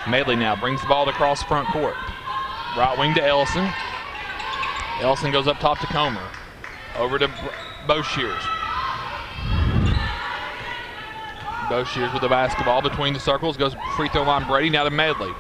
Medley now brings the ball across front court. Right wing to Ellison. Ellison goes up top to Comer. Over to Boshears. Boshears with the basketball between the circles. Goes free throw line Brady. Now to Medley.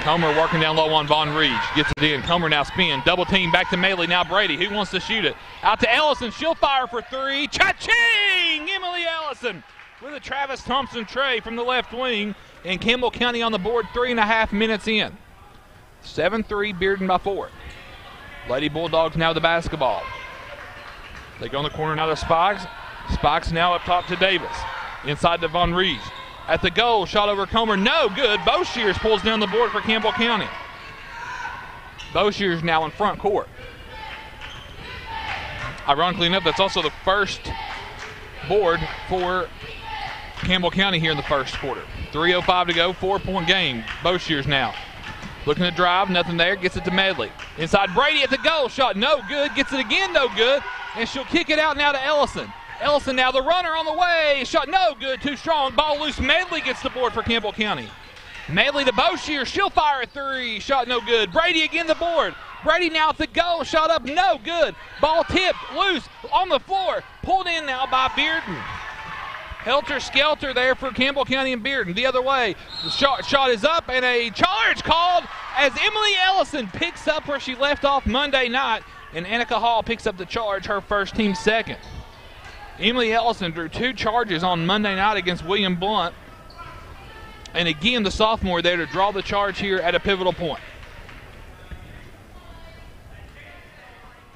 Comer working down low on Von Reed. Gets it in. Comer now spin. Double team back to Medley. Now Brady. Who wants to shoot it? Out to Ellison. She'll fire for three. Cha-ching! Emily Ellison with a Travis Thompson tray from the left wing. And Campbell County on the board 3.5 minutes in. 7-3, Bearden by 4. Lady Bulldogs now the basketball. They go in the corner now to Spikes. Spikes now up top to Davis. Inside to Von Rees. At the goal, shot over Comer, no good. Boshears pulls down the board for Campbell County. Boshears now in front court. Ironically enough, that's also the first board for Campbell County here in the first quarter. 3:05 to go, 4-point game. Boshears now looking to drive, nothing there, gets it to Medley. Inside Brady at the goal, shot no good, gets it again, no good, and she'll kick it out now to Ellison. Ellison now the runner on the way, shot no good, too strong, ball loose. Medley gets the board for Campbell County. Medley to Boshears, she'll fire a three, shot no good. Brady again the board. Brady now at the goal, shot up, no good. Ball tipped, loose, on the floor, pulled in now by Bearden. Helter-skelter there for Campbell County and Bearden. The other way, the shot is up, and a charge called as Emily Ellison picks up where she left off Monday night, and Annika Hall picks up the charge, her first, team second. Emily Ellison drew 2 charges on Monday night against William Blunt, and again the sophomore there to draw the charge here at a pivotal point.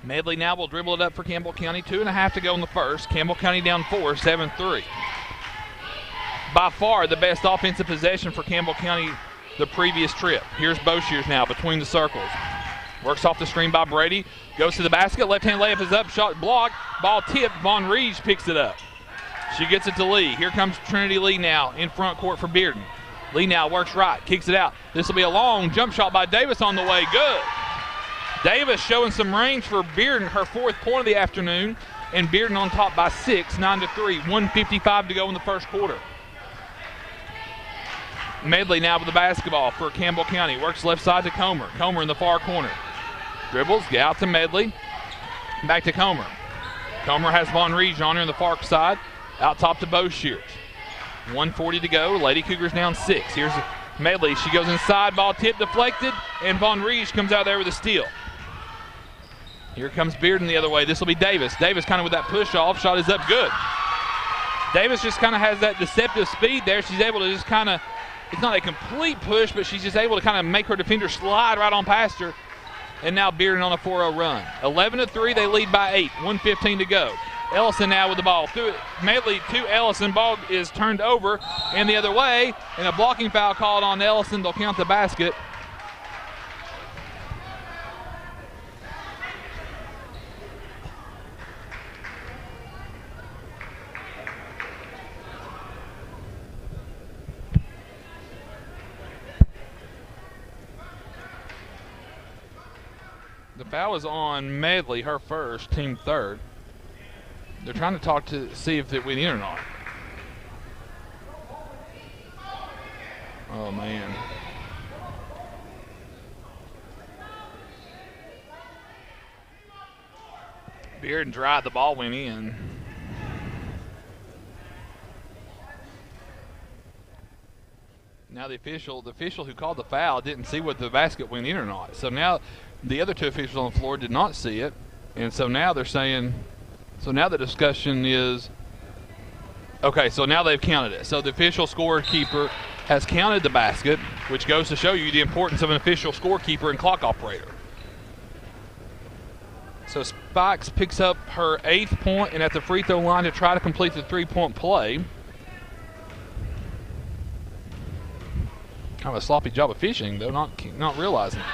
Medley now will dribble it up for Campbell County. 2.5 to go in the first. Campbell County down 4, 7-3. By far the best offensive possession for Campbell County the previous trip. Here's Boshears now between the circles. Works off the screen by Brady. Goes to the basket. Left-hand layup is up. Shot blocked. Ball tipped. Von Rees picks it up. She gets it to Lee. Here comes Trinity Lee now in front court for Bearden. Lee now works right. Kicks it out. This will be a long jump shot by Davis on the way. Good. Davis showing some range for Bearden, her 4th point of the afternoon. And Bearden on top by 6, 9-3. 1:55 to go in the first quarter. Medley now with the basketball for Campbell County. Works left side to Comer. Comer in the far corner. Dribbles, get out to Medley. Back to Comer. Comer has Von Rees on her in the far side. Out top to Boshears. 1:40 to go. Lady Cougars down 6. Here's Medley. She goes inside. Ball tip deflected. And Von Rees comes out there with a steal. Here comes Bearden the other way. This will be Davis. Davis kind of with that push off. Shot is up good. Davis just kind of has that deceptive speed there. She's able to just kind of, it's not a complete push, but she's just able to kind of make her defender slide right on past her. And now Bearden on a 4-0 run. 11-3, they lead by 8. 1:15 to go. Ellison now with the ball. Through it, Medley to Ellison. Ball is turned over and the other way. And a blocking foul called on Ellison. They'll count the basket. The foul is on Medley, her first, team third. They're trying to talk to see if it went in or not. Oh, man. Bearden tried, the ball went in. Now the official who called the foul didn't see what the basket went in or not. So now the other 2 officials on the floor did not see it. And so now they're saying, so now the discussion is, okay, so now they've counted it. So the official scorekeeper has counted the basket, which goes to show you the importance of an official scorekeeper and clock operator. So Spikes picks up her 8th point and at the free throw line to try to complete the 3-point play. Kind of a sloppy job of fishing, though, not realizing it.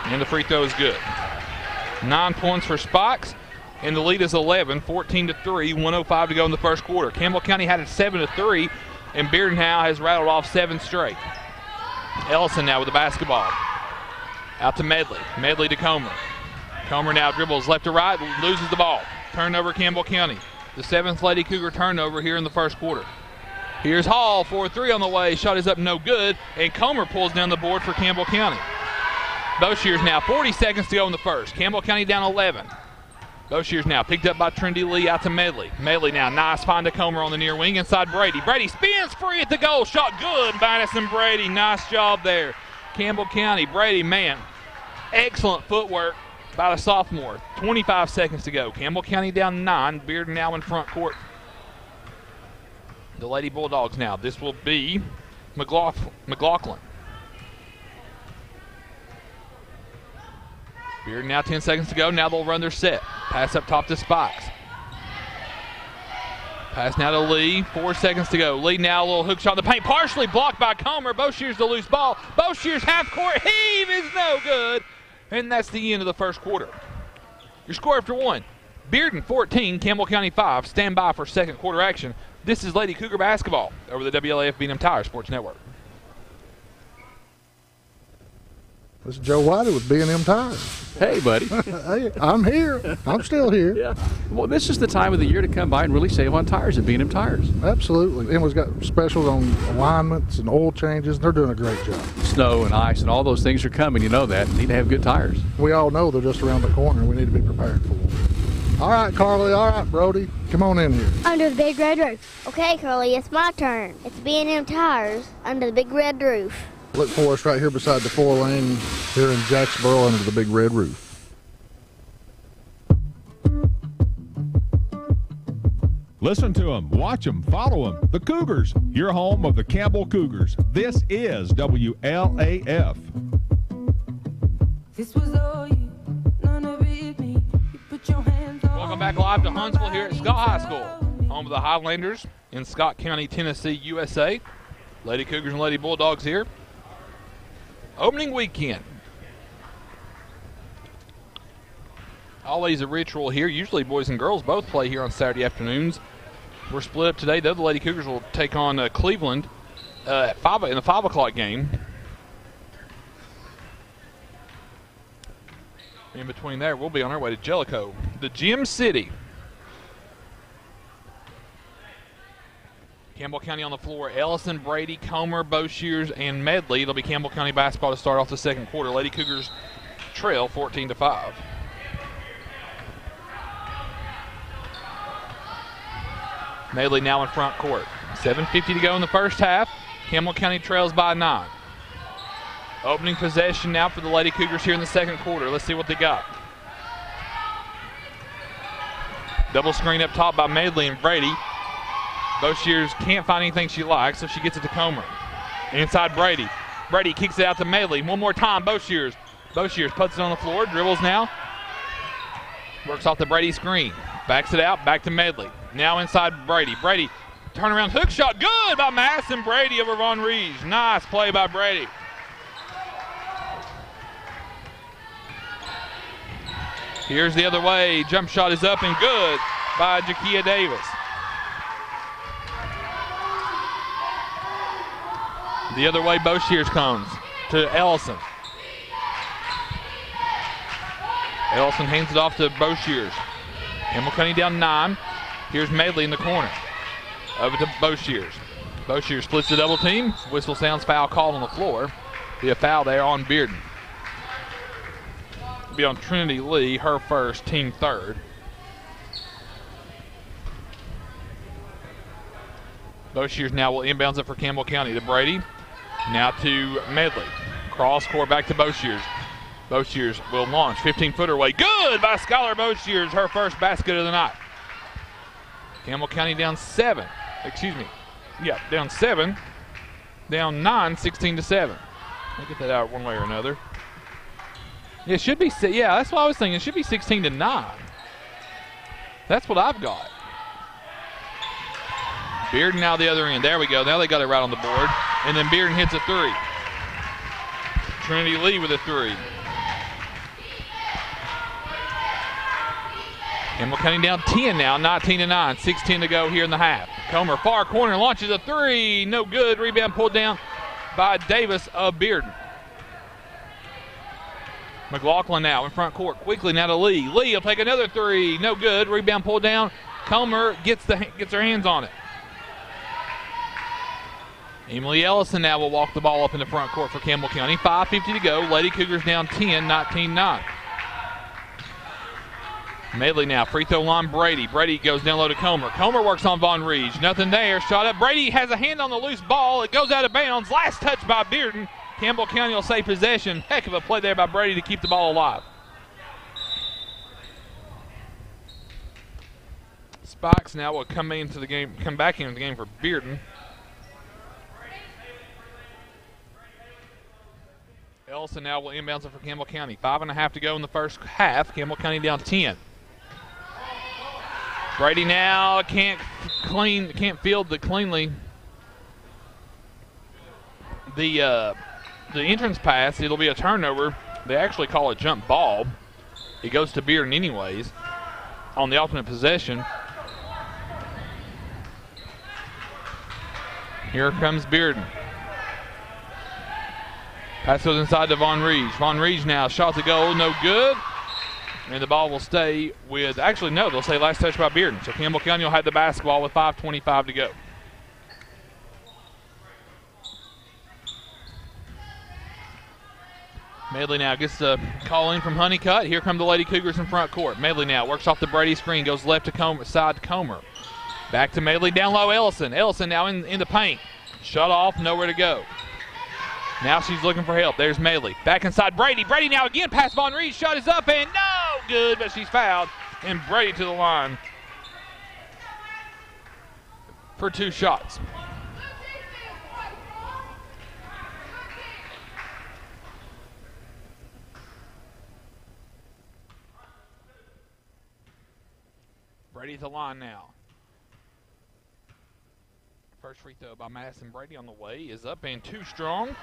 And the free throw is good. 9 points for Spikes, and the lead is 11, 14-3, 1:05 to go in the first quarter. Campbell County had it 7-3, and Bearden now has rattled off 7 straight. Ellison now with the basketball. Out to Medley. Medley to Comer. Comer now dribbles left to right, loses the ball. Turnover Campbell County. The 7th Lady Cougar turnover here in the first quarter. Here's Hall, 4-3 on the way. Shot is up, no good. And Comer pulls down the board for Campbell County. Boshears now, 40 seconds to go in the first. Campbell County down 11. Boshears now picked up by Trinity Lee out to Medley. Medley now, nice find to Comer on the near wing inside Brady. Brady spins free at the goal. Shot good, Madison Brady. Nice job there. Campbell County, Brady, man, excellent footwork by the sophomore. 25 seconds to go. Campbell County down 9. Bearden now in front court. The Lady Bulldogs now. This will be McLaughlin. Bearden now 10 seconds to go. Now they'll run their set. Pass up top to Spikes. Pass now to Lee. 4 seconds to go. Lee now a little hook shot in the paint. Partially blocked by Comer. Boshears the loose ball. Boshears half court heave is no good. And that's the end of the first quarter. Your score after one. Bearden 14, Campbell County 5. Stand by for second quarter action. This is Lady Cougar basketball over the WLAF B&M Tire Sports Network. This is Joe Whitey with B&M Tires. Hey, buddy. Hey, I'm here. I'm still here. Yeah. Well, this is the time of the year to come by and really save on tires at B&M Tires. Absolutely. And we've got specials on alignments and oil changes. They're doing a great job. Snow and ice and all those things are coming. You know that. You need to have good tires. We all know they're just around the corner. We need to be prepared for them. All right, Carly. All right, Brody. Come on in here. Under the big red roof. Okay, Carly, it's my turn. It's B&M Tires under the big red roof. Look for us right here beside the 4-lane here in Jacksboro under the big red roof. Listen to them, watch them, follow them. The Cougars, your home of the Campbell Cougars. This is WLAF. This was all you, none of it me. You put your hands on. Welcome back live to Huntsville here at Scott High School, home of the Highlanders in Scott County, Tennessee, USA. Lady Cougars and Lady Bulldogs here. Opening weekend. Always a ritual here. Usually boys and girls both play here on Saturday afternoons. We're split up today, though. The Lady Cougars will take on Cleveland at 5 in the 5 o'clock game. In between there, we'll be on our way to Jellicoe. The Gym City. Campbell County on the floor. Ellison, Brady, Comer, Boshears, and Medley. It'll be Campbell County basketball to start off the second quarter. Lady Cougars trail 14-5. Medley now in front court. 7:50 to go in the first half. Campbell County trails by 9. Opening possession now for the Lady Cougars here in the second quarter. Let's see what they got. Double screen up top by Medley and Brady. Boshears can't find anything she likes, so she gets it to Comer. Inside Brady. Brady kicks it out to Medley. One more time, Boshears. Boshears puts it on the floor, dribbles now. Works off the Brady screen. Backs it out, back to Medley. Now inside Brady. Brady, turnaround hook shot. Good by Madison Brady over Von Rees. Nice play by Brady. Here's the other way. Jump shot is up and good by Jakia Davis. The other way, Boshears comes to Ellison. Ellison hands it off to Boshears. Campbell County down 9. Here's Medley in the corner. Over to Boshears. Boshears splits the double team. Whistle sounds, foul call on the floor. Be a foul there on Bearden. Be on Trinity Lee, her first, team third. Boshears now will inbounds it for Campbell County to Brady. Now to Medley. Cross court back to Boshears. Boshears will launch. 15-footer away. Good by Skylar Boshears, her first basket of the night. Campbell County down 7. Excuse me. Yeah, down 7. Down 9, 16-7. I'll get that out one way or another. It should be, yeah, that's what I was thinking. It should be 16-9. That's what I've got. Bearden now the other end. There we go. Now they got it right on the board. And then Bearden hits a 3. Trinity Lee with a 3. Campbell County down 10 now, 19-9, 6:10 to go here in the half. Comer, far corner, launches a 3. No good. Rebound pulled down by Davis of Bearden. McLaughlin now in front court. Quickly now to Lee. Lee will take another 3. No good. Rebound pulled down. Comer gets her hands on it. Emily Ellison now will walk the ball up in the front court for Campbell County. 5:50 to go. Lady Cougars down 10, 19-9. Medley now, free throw line, Brady. Brady goes down low to Comer. Comer works on Von Reege. Nothing there. Shot up. Brady has a hand on the loose ball. It goes out of bounds. Last touch by Bearden. Campbell County will say possession. Heck of a play there by Brady to keep the ball alive. Spikes now will come back into the game for Bearden. Ellison now will inbounds it for Campbell County. 5.5 to go in the first half. Campbell County down 10. Brady now can't field cleanly the entrance pass. It'll be a turnover. They actually call it jump ball. It goes to Bearden anyways on the alternate possession. Here comes Bearden. Pass goes inside to Von Reege. Von Reege now shot the goal, no good. And the ball will stay with, actually no, they'll say last touch by Bearden. So Campbell County will have the basketball with 5:25 to go. Medley now gets the call in from Honeycutt. Here come the Lady Cougars in front court. Medley now works off the Brady screen, goes left to Comer, side to Comer. Back to Medley, down low Ellison. Ellison now in the paint. Shut off, nowhere to go. Now she's looking for help. There's Medley. Back inside Brady. Brady now again past Von Reed. Shot is up and no good, but she's fouled. And Brady to the line for 2 shots. Brady to the line now. First free throw by Madison Brady on the way is up and too strong.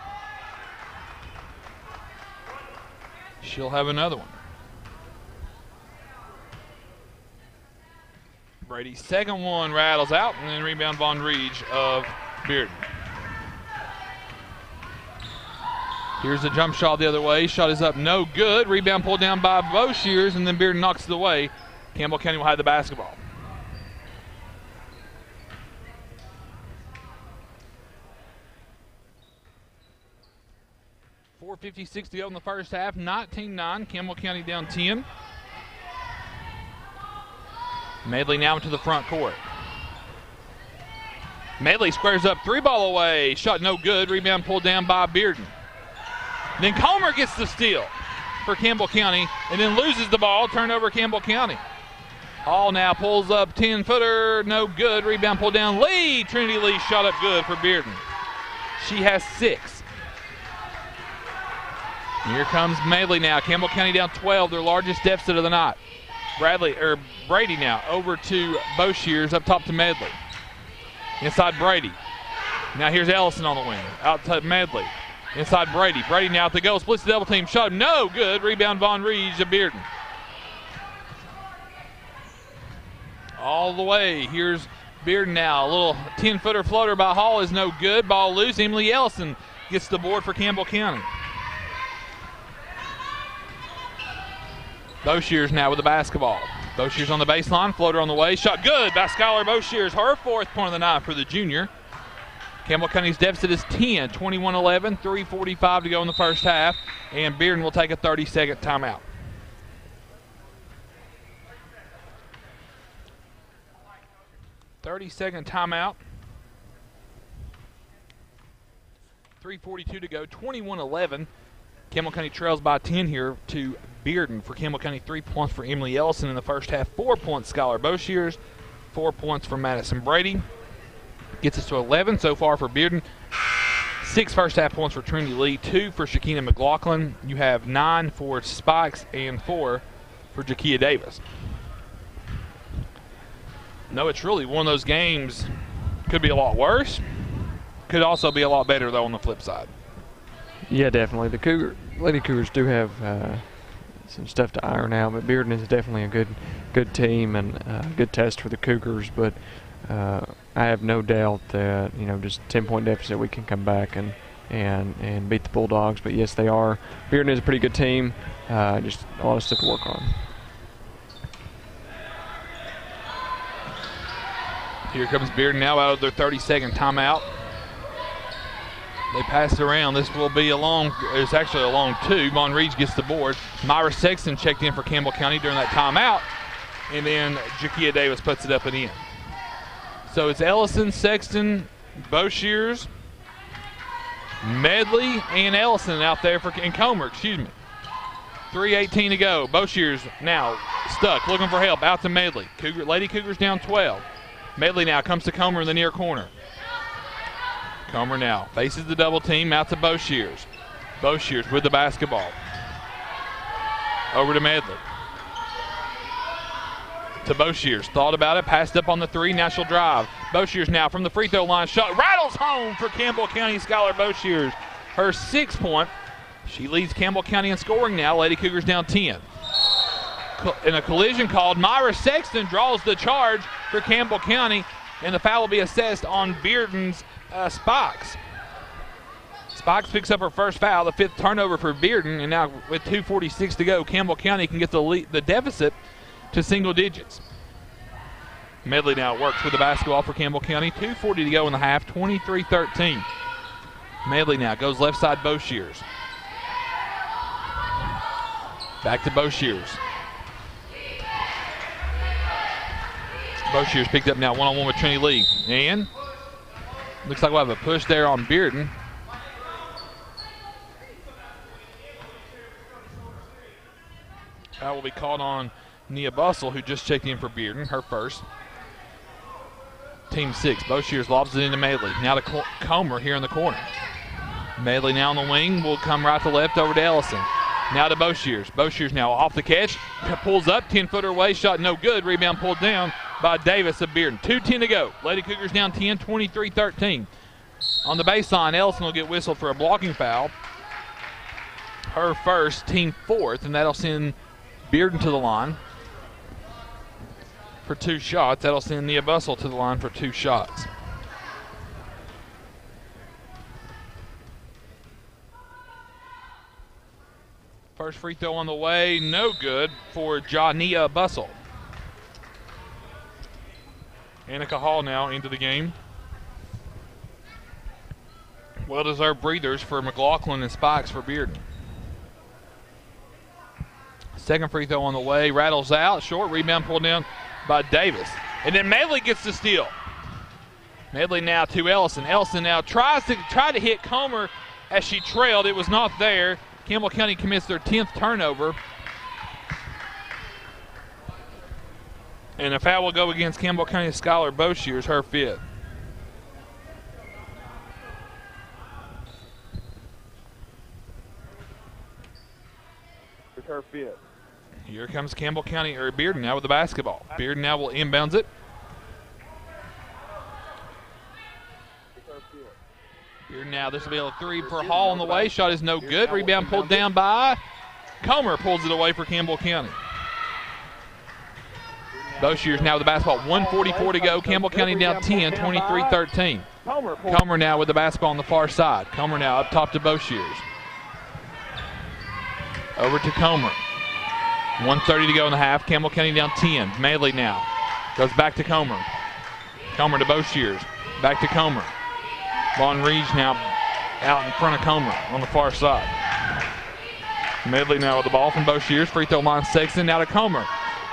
She'll have another one. Brady's second one rattles out, and then rebound Von Reege of Bearden. Here's a jump shot the other way. Shot is up, no good. Rebound pulled down by Boshears, and then Bearden knocks it away. Campbell County will have the basketball. .456 to go in the first half. 19-9. Campbell County down 10. Medley now into the front court. Medley squares up, 3-ball away. Shot no good. Rebound pulled down by Bearden. Then Comer gets the steal for Campbell County and then loses the ball. Turnover Campbell County. Hall now pulls up 10-footer. No good. Rebound pulled down. Lee. Trinity Lee shot up good for Bearden. She has 6. Here comes Medley now. Campbell County down 12, their largest deficit of the night. Brady now over to Boshears, up top to Medley. Inside Brady. Now here's Ellison on the wing. Out to Medley. Inside Brady. Brady now at the goal. Splits the double team. Shot no good. Rebound Von Reege to Bearden. All the way. Here's Bearden now. A little 10-footer floater by Hall is no good. Ball loose. Emily Ellison gets the board for Campbell County. Boshears now with the basketball. Boshears on the baseline, floater on the way. Shot good by Skylar Boshears. Her 4th point of the night for the junior. Campbell County's deficit is 10, 21-11, 3:45 to go in the first half. And Bearden will take a 30-second timeout. .30-second timeout. 3:42 to go, 21-11. Campbell County trails by 10 here to Bearden. For Campbell County, 3 points for Emily Ellison in the first half. 4 points Skylar Boshears. 4 points for Madison Brady. Gets us to 11 so far for Bearden. 6 first half points for Trinity Lee. 2 for Shakina McLaughlin. You have 9 for Spikes and 4 for Jakia Davis. No, it's really one of those games. Could be a lot worse. Could also be a lot better, though, on the flip side. Yeah, definitely. The Lady Cougars do have some stuff to iron out, but Bearden is definitely a good team and a good test for the Cougars. But I have no doubt that just 10-point deficit we can come back and beat the Bulldogs. But yes, they are. Bearden is a pretty good team. Just a lot of stuff to work on. Here comes Bearden now out of their 30-second timeout. They pass it around. This will be a long, it's actually a long two. Von Reeds gets the board. Myra Sexton checked in for Campbell County during that timeout. And then Jakia Davis puts it up and in. So it's Ellison, Sexton, Boshears, Medley, and Ellison out there and Comer, excuse me. 3:18 to go. Boshears now stuck, looking for help. Out to Medley. Lady Cougars down 12. Medley now comes to Comer in the near corner. Comer now faces the double team. Out to Boshears. Boshears with the basketball. Over to Medley. To Boshears. Thought about it. Passed up on the three. Now she'll drive. Boshears now from the free throw line. Shot rattles home for Campbell County Skylar Boshears. Her 6 point. She leads Campbell County in scoring now. Lady Cougars down 10. In a collision called, Myra Sexton draws the charge for Campbell County, and the foul will be assessed on Bearden's Spikes. Spikes picks up her first foul, the 5th turnover for Bearden, and now with 2:46 to go, Campbell County can get the deficit to single digits. Medley now works with the basketball for Campbell County. 2:40 to go in the half, 23-13. Medley now goes left side, Boshears. Back to Boshears. Boshears picked up now one-on-one with Trinity Lee. And looks like we'll have a push there on Bearden. That will be called on Nia Bussell, who just checked in for Bearden, her first. Team 6. Boshears lobs it into Medley. Now to Comer here in the corner. Medley now on the wing will come right to left over to Ellison. Now to Boshears. Boshears now off the catch. Pulls up, 10-footer away, shot no good. Rebound pulled down by Davis of Bearden. 2:10 to go. Lady Cougars down 10, 23-13. On the baseline, Ellison will get whistled for a blocking foul. Her first, team 4th, and that'll send Bearden to the line for 2 shots. That'll send Nia Bussell to the line for 2 shots. First free throw on the way, no good for Nia Bussell. Annika Hall now into the game. Well-deserved breathers for McLaughlin and Spikes for Bearden. Second free throw on the way, rattles out, short, rebound pulled down by Davis. And then Medley gets the steal. Medley now to Ellison. Ellison now tries to hit Comer as she trailed. It was not there. Campbell County commits their 10th turnover. And a foul will go against Campbell County Skylar Boshears, her 5th. Her 5th. Here comes Campbell County, or Bearden now with the basketball. Bearden now will inbounds it. Bearden now, this will be a 3 for Hall on the way. Shot is no good. Rebound pulled down by Comer, pulls it away for Campbell County. Boshears now with the basketball. 1:44 to go. Campbell County down 10, 23-13. Comer now with the basketball on the far side. Comer now up top to Boshears. Over to Comer. 1:30 to go in the half. Campbell County down 10. Medley now goes back to Comer. Comer to Boshears. Back to Comer. Von Reeds now out in front of Comer on the far side. Medley now with the ball from Boshears. Free throw line, Sexton now to Comer.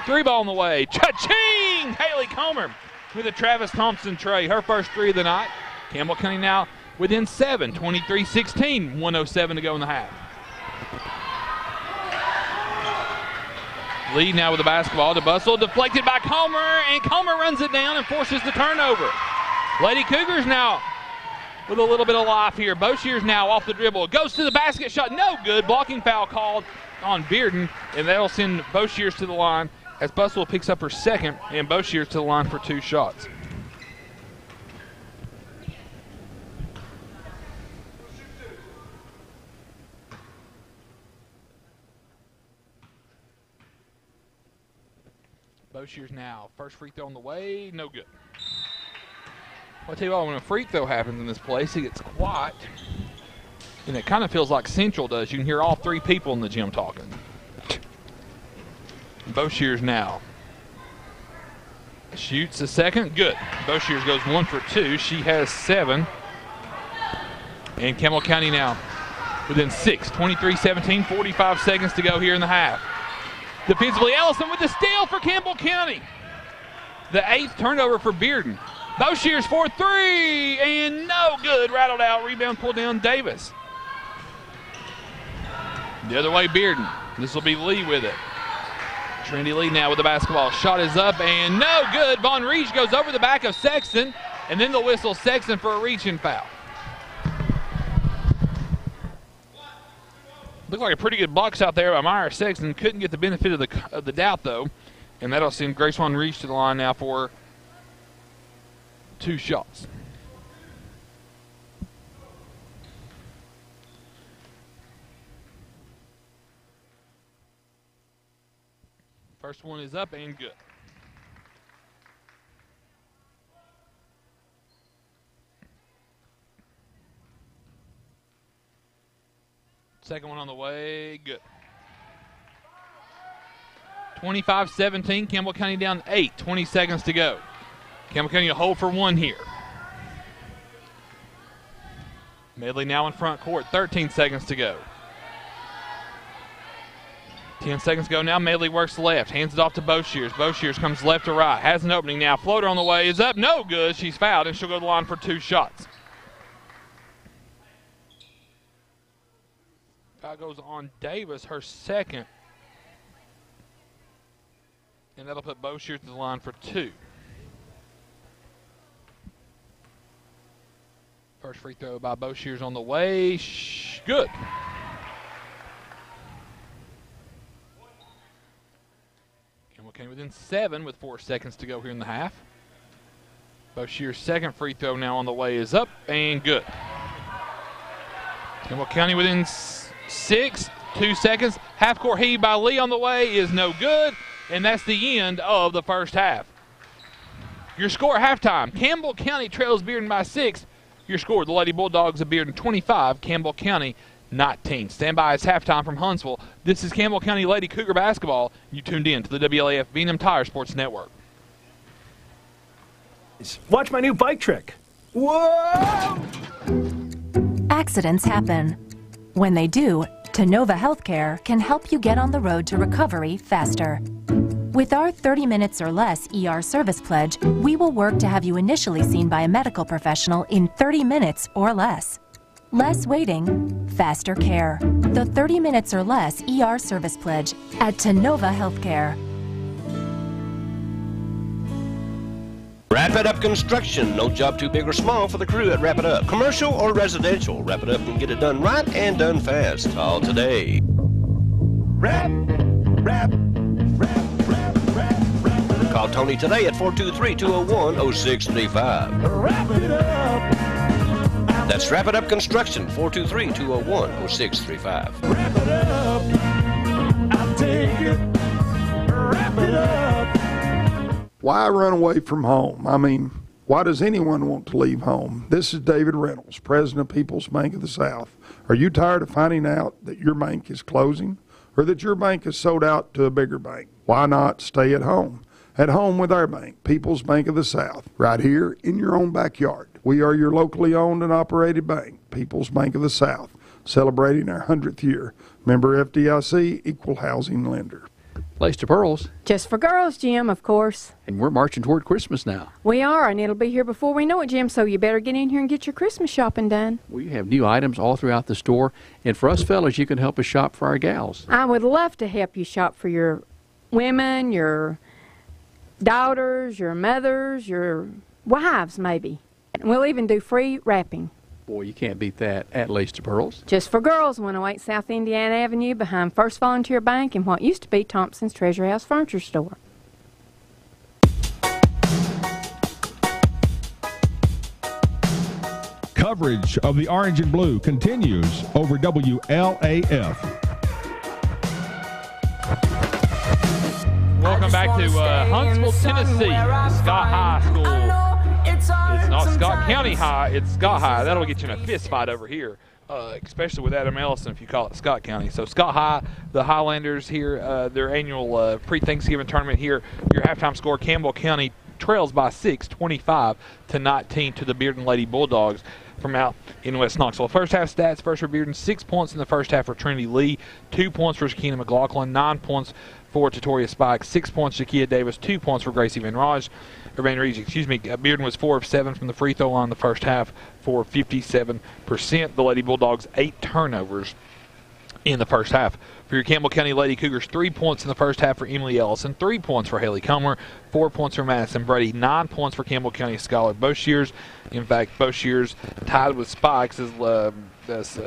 3 ball on the way. Cha-ching! Haley Comer with a Travis Thompson tray. Her first 3 of the night. Campbell County now within 7. 23-16. 1:07 to go in the half. Lee now with the basketball to Bussell. Deflected by Comer, and Comer runs it down and forces the turnover. Lady Cougars now with a little bit of life here. Boshears now off the dribble. Goes to the basket, shot no good. Blocking foul called on Bearden, and that'll send Boshears to the line as Bussell picks up her 2nd, and Boshears to the line for 2 shots. Boshears now. First free throw on the way, no good. I'll tell you what, when a free throw happens in this place, it gets quiet. And it kind of feels like Central does. You can hear all 3 people in the gym talking. Boshears now. Shoots a second, good. Boshears goes 1 for 2. She has 7. And Campbell County now within 6, 23-17, 45 seconds to go here in the half. Defensively, Ellison with the steal for Campbell County. The 8th turnover for Bearden. Boshears for 3, and no good. Rattled out, rebound pulled down Davis. The other way, Bearden. This will be Lee with it. Trinity Lee now with the basketball. Shot is up and no good. Von Reach goes over the back of Sexton, and then they'll whistle Sexton for a reaching foul. Looked like a pretty good block shot there by Meyer. Sexton couldn't get the benefit of the doubt, though, and that'll send Grace Von Reach to the line now for 2 shots. First one is up and good. Second one on the way, good. 25-17, Campbell County down 8, 20 seconds to go. Campbell County will hold for 1 here. Medley now in front court, 13 seconds to go. 10 seconds ago now, Medley works left, hands it off to Boshears. Boshears comes left to right, has an opening now. Floater on the way is up, no good. She's fouled, and she'll go to the line for 2 shots. Foul goes on Davis, her second. And that'll put Boshears to the line for 2. First free throw by Boshears on the way, good. Okay, within 7 with 4 seconds to go here in the half. Boshears' second free throw now on the way is up and good. Campbell County within 6, 2 seconds. Half-court heave by Lee on the way is no good, and that's the end of the first half. Your score at halftime, Campbell County trails Bearden by 6. Your score, the Lady Bulldogs of Bearden 25, Campbell County 19. Stand by, it's halftime from Huntsville. This is Campbell County Lady Cougar basketball. You tuned in to the WLAF B&M Tire Sports Network. Watch my new bike trick. Whoa! Accidents happen. When they do, Tenova Healthcare can help you get on the road to recovery faster. With our 30 minutes or less ER service pledge, we will work to have you initially seen by a medical professional in 30 minutes or less. Less waiting, faster care. The 30 minutes or less ER service pledge at Tenova Healthcare. Wrap It Up Construction. No job too big or small for the crew at Wrap It Up. Commercial or residential, Wrap It Up can get it done right and done fast. Call today. Call Tony today at 423-201-0635. Wrap it up. That's Wrap It Up Construction, 423-201-0635. Wrap it up. I'll take it. Wrap it up. Why run away from home? I mean, why does anyone want to leave home? This is David Reynolds, President of People's Bank of the South. Are you tired of finding out that your bank is closing or that your bank is sold out to a bigger bank? Why not stay at home? At home with our bank, People's Bank of the South, right here in your own backyard. We are your locally owned and operated bank, People's Bank of the South, celebrating our 100th year. Member FDIC, equal housing lender. Lace to Pearls. Just for girls, Jim, of course. And we're marching toward Christmas now. We are, and it'll be here before we know it, Jim, so you better get in here and get your Christmas shopping done. We have new items all throughout the store, and for us fellas, you can help us shop for our gals. I would love to help you shop for your women, your daughters, your mothers, your wives, maybe. And we'll even do free wrapping. Boy, you can't beat that at Lace to Pearls. Just for girls, 108 South Indiana Avenue behind First Volunteer Bank and what used to be Thompson's Treasure House Furniture Store. Coverage of the Orange and Blue continues over WLAF. Welcome back to Huntsville, Tennessee, Scott High School. It's not Scott County High, it's Scott High. That'll get you in a fist fight over here, especially with Adam Ellison if you call it Scott County. So Scott High, the Highlanders here, their annual pre-Thanksgiving tournament here. Your halftime score, Campbell County trails by 6, 25-19 to the Bearden Lady Bulldogs. from out in West Knoxville. First half stats, first for Bearden, 6 points in the first half for Trinity Lee, 2 points for Shakina McLaughlin, 9 points for Tatoria Spike, 6 points Shakia Davis, 2 points for Gracie Van Rees. Bearden was 4 of 7 from the free throw line in the first half for 57%. The Lady Bulldogs 8 turnovers in the first half. For your Campbell County Lady Cougars, 3 points in the first half for Emily Ellison, 3 points for Haley Comer, 4 points for Madison Brady, 9 points for Campbell County Scholar Boshiers. In fact, Boshiers tied with Spikes as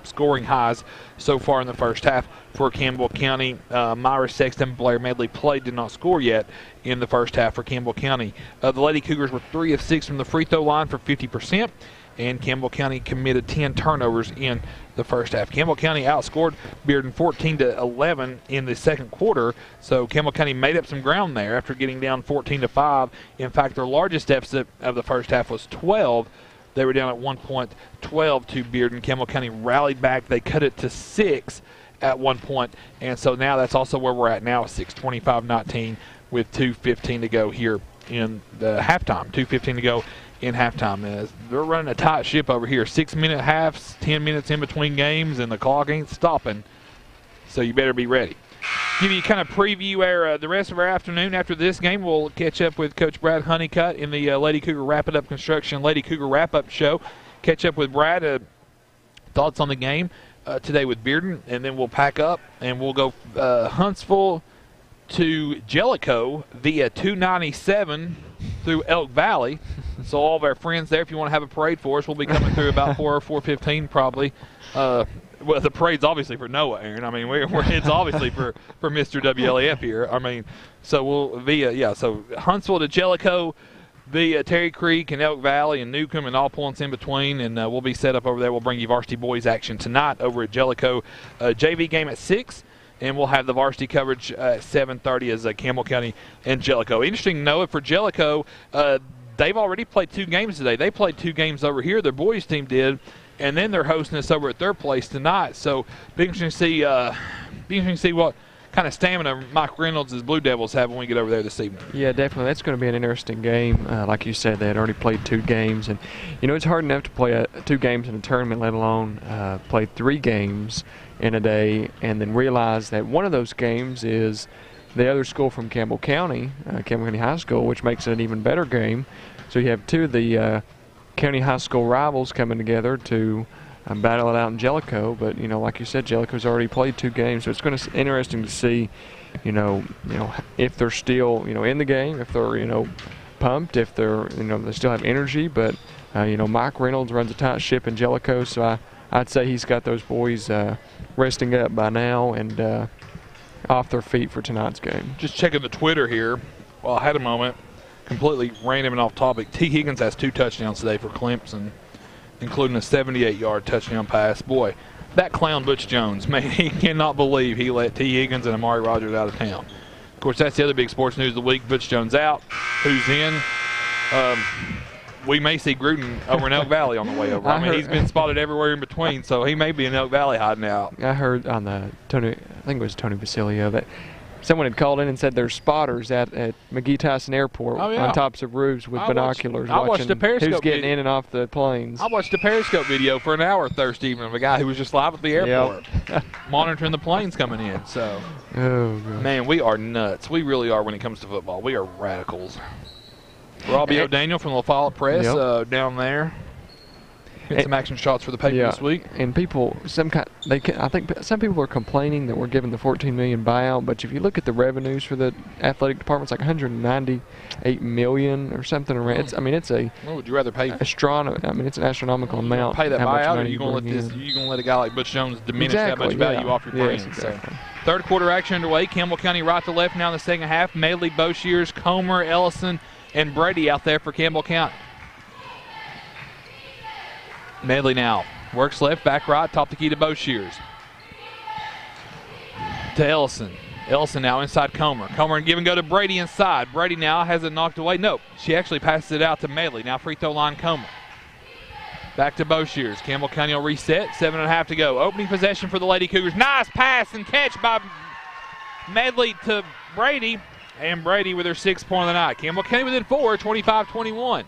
scoring highs so far in the first half for Campbell County. Myra Sexton, Blair Medley did not score yet in the first half for Campbell County. The Lady Cougars were 3 of 6 from the free throw line for 50%. And Campbell County committed 10 turnovers in the first half. Campbell County outscored Bearden 14-11 in the second quarter, so Campbell County made up some ground there after getting down 14-5. In fact, their largest deficit of the first half was 12. They were down at 1 point, 12 to Bearden. Campbell County rallied back. They cut it to 6 at 1 point, and so now that's also where we're at now, 6:25-19 with 2:15 to go here in the halftime. 2:15 to go in halftime. They're running a tight ship over here. 6-minute halves, 10 minutes in between games, and the clock ain't stopping. So you better be ready. Give you kind of preview the rest of our afternoon. After this game, we'll catch up with Coach Brad Honeycutt in the Lady Cougar Wrap It Up Construction Lady Cougar Wrap Up Show. Catch up with Brad. Thoughts on the game today with Bearden, and then we'll pack up and we'll go Huntsville to Jellicoe via 297 through Elk Valley. So all of our friends there, if you want to have a parade for us, we'll be coming through about 4 or 4:15 probably. Well, the parade's obviously for Noah, Aaron. I mean, it's obviously for Mr. WLAF here. I mean, so we'll so Huntsville to Jellicoe via Terry Creek and Elk Valley and Newcomb and all points in between, and we'll be set up over there. We'll bring you varsity boys action tonight over at Jellicoe. JV game at 6. And we'll have the varsity coverage at 7:30 as Campbell County and Jellicoe. Interesting to know, for Jellicoe, they've already played 2 games today. They played 2 games over here. Their boys team did, and then they're hosting us over at their place tonight. So be interesting to see what kind of stamina Mike Reynolds' Blue Devils have when we get over there this evening. Yeah, definitely. That's going to be an interesting game. Like you said, they had already played 2 games, and it's hard enough to play 2 games in a tournament, let alone play 3 games in a day, and then realize that one of those games is the other school from Campbell County High School, which makes it an even better game. So you have 2 of the county high school rivals coming together to battle it out in Jellicoe. But like you said, Jellicoe's already played 2 games, so it's going to be interesting to see, if they're still in the game, if they're pumped, if they're they still have energy. But Mike Reynolds runs a tight ship in Jellicoe, so I'd say he's got those boys resting up by now and off their feet for tonight's game. Just checking the Twitter here while I had a moment. Completely random and off topic. T. Higgins has 2 touchdowns today for Clemson, including a 78-yard touchdown pass. Boy, that clown Butch Jones, man, he cannot believe he let T. Higgins and Amari Rogers out of town. Of course, that's the other big sports news of the week. Butch Jones out. Who's in? We may see Gruden over in Elk Valley on the way over. I mean, he's been spotted everywhere in between, so he may be in Elk Valley hiding out. I heard on I think it was Tony Basilio, that someone had called in and said there's spotters at McGee Tyson Airport on tops of roofs with binoculars watching who's getting in and off the planes. I watched a Periscope video for an hour Thursday evening of a guy who was just live at the airport monitoring the planes coming in. So, man, we are nuts. We really are when it comes to football. We are radicals. Robbie O'Daniel from La Follette Press down there. Hit some action shots for the paper this week. And people, I think some people are complaining that we're giving the $14 million buyout, but if you look at the revenues for the athletic department, it's like $198 million or something around. It's a. What would you rather pay? It's an astronomical amount. Pay that buyout, or are you going to let a guy like Butch Jones diminish that much value off your brand? Exactly. So, third quarter action underway. Campbell County right to left now in the second half. Medley, Boshiers, Comer, Ellison, and Brady out there for Campbell County. Medley now works left, back right, top the key to Boshiers. To Ellison. Ellison now inside Comer. Comer and give and go to Brady inside. Brady now has it knocked away. No, she actually passes it out to Medley. Now free throw line Comer. Back to Boshiers. Campbell County will reset. 7.5 to go. Opening possession for the Lady Cougars. Nice pass and catch by Medley to Brady. And Brady with her 6th point of the night. Campbell County within 4, 25-21.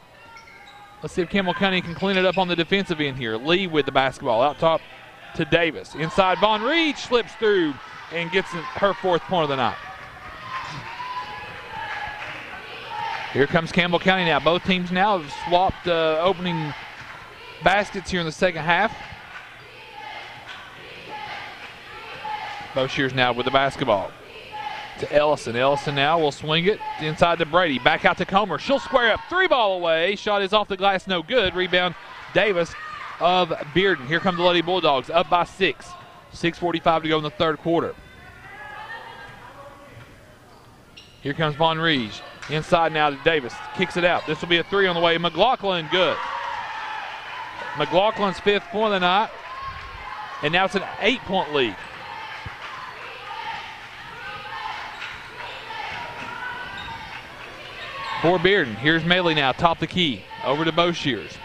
Let's see if Campbell County can clean it up on the defensive end here. Lee with the basketball out top to Davis. Inside, Von Reed slips through and gets her 4th point of the night. Here comes Campbell County now. Both teams now have swapped opening baskets here in the second half. Boshears now with the basketball to Ellison. Ellison now will swing it inside to Brady. Back out to Comer. She'll square up. 3-ball away. Shot is off the glass. No good. Rebound Davis of Bearden. Here come the Lady Bulldogs up by 6. 6:45 to go in the third quarter. Here comes Von Rees. Inside now to Davis. Kicks it out. This will be a 3 on the way. McLaughlin, good. McLaughlin's 5th point of the night. And now it's an 8-point lead. For Bearden. Here's Maley now, top the key. Over to Boshears.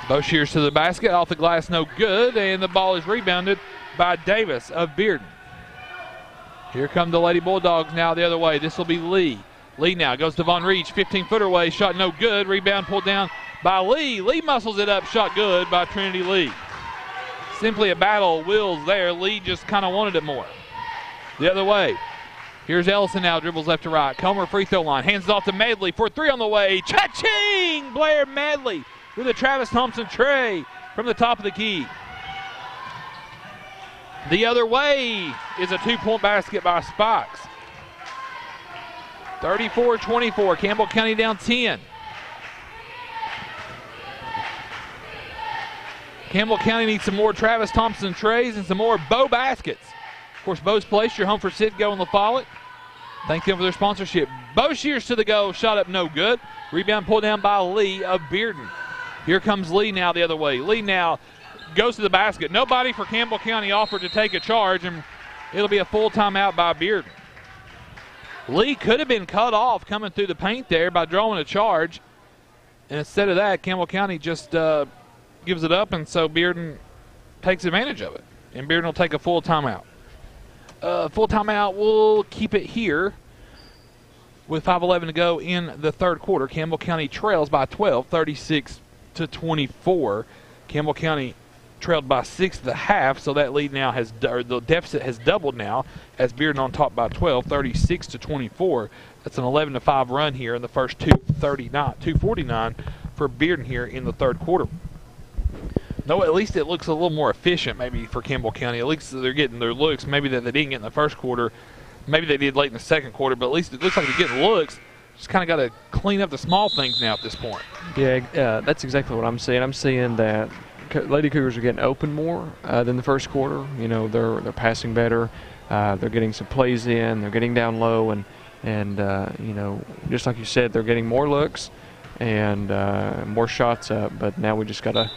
Boshears to the basket, off the glass, no good, and the ball is rebounded by Davis of Bearden. Here come the Lady Bulldogs now the other way. This will be Lee. Lee now goes to Von Reach, 15-footer away, shot no good. Rebound pulled down by Lee. Lee muscles it up, shot good by Trinity Lee. Simply a battle of wills there. Lee just kind of wanted it more. The other way. Here's Ellison now, dribbles left to right. Comer free throw line, hands it off to Medley for 3 on the way. Cha-ching! Blair Medley with a Travis Thompson tray from the top of the key. The other way is a 2-point basket by Spikes. 34-24, Campbell County down 10. Campbell County needs some more Travis Thompson trays and some more Bow baskets. Of course, Bo's Place, your home for Citgo and La Follette. Thank them for their sponsorship. Boshears to the goal, shot up no good. Rebound pulled down by Lee of Bearden. Here comes Lee now the other way. Lee now goes to the basket. Nobody for Campbell County offered to take a charge, and it'll be a full timeout by Bearden. Lee could have been cut off coming through the paint there by drawing a charge. And instead of that, Campbell County just gives it up, and so Bearden takes advantage of it. And Bearden will take a full timeout. Full timeout, we'll keep it here with 5:11 to go in the third quarter. Campbell County trails by 12, 36-24. Campbell County trailed by 6 at the half, so that lead now has, or the deficit has doubled now as Bearden on top by 12, 36-24. That's an 11-5 run here in the first 2:49 for Bearden here in the third quarter. No, at least it looks a little more efficient maybe for Campbell County. At least they're getting their looks maybe that they didn't get in the first quarter. Maybe they did late in the second quarter, but at least it looks like they're getting looks. Just kind of got to clean up the small things now at this point. Yeah, that's exactly what I'm seeing. I'm seeing that Lady Cougars are getting open more than the first quarter. You know, they're passing better. They're getting some plays in. They're getting down low, and you know, just like you said, they're getting more looks and more shots up. But now we just got to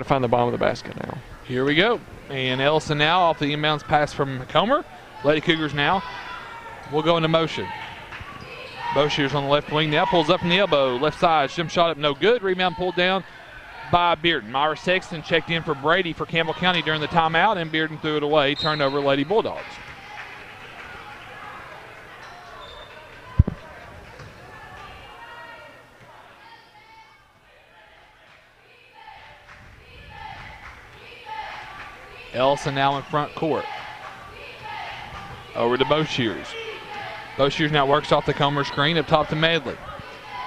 find the bottom of the basket now. Here we go. And Ellison now off the inbounds pass from Comer. Lady Cougars now will go into motion. Boshears on the left wing now, pulls up from the elbow. Left side, shim shot up no good. Rebound pulled down by Bearden. Myra Sexton checked in for Brady for Campbell County during the timeout, and Bearden threw it away. Turned over Lady Bulldogs. Ellison now in front court. Over to Boshears. Boshears now works off the Comer screen up top to Medley.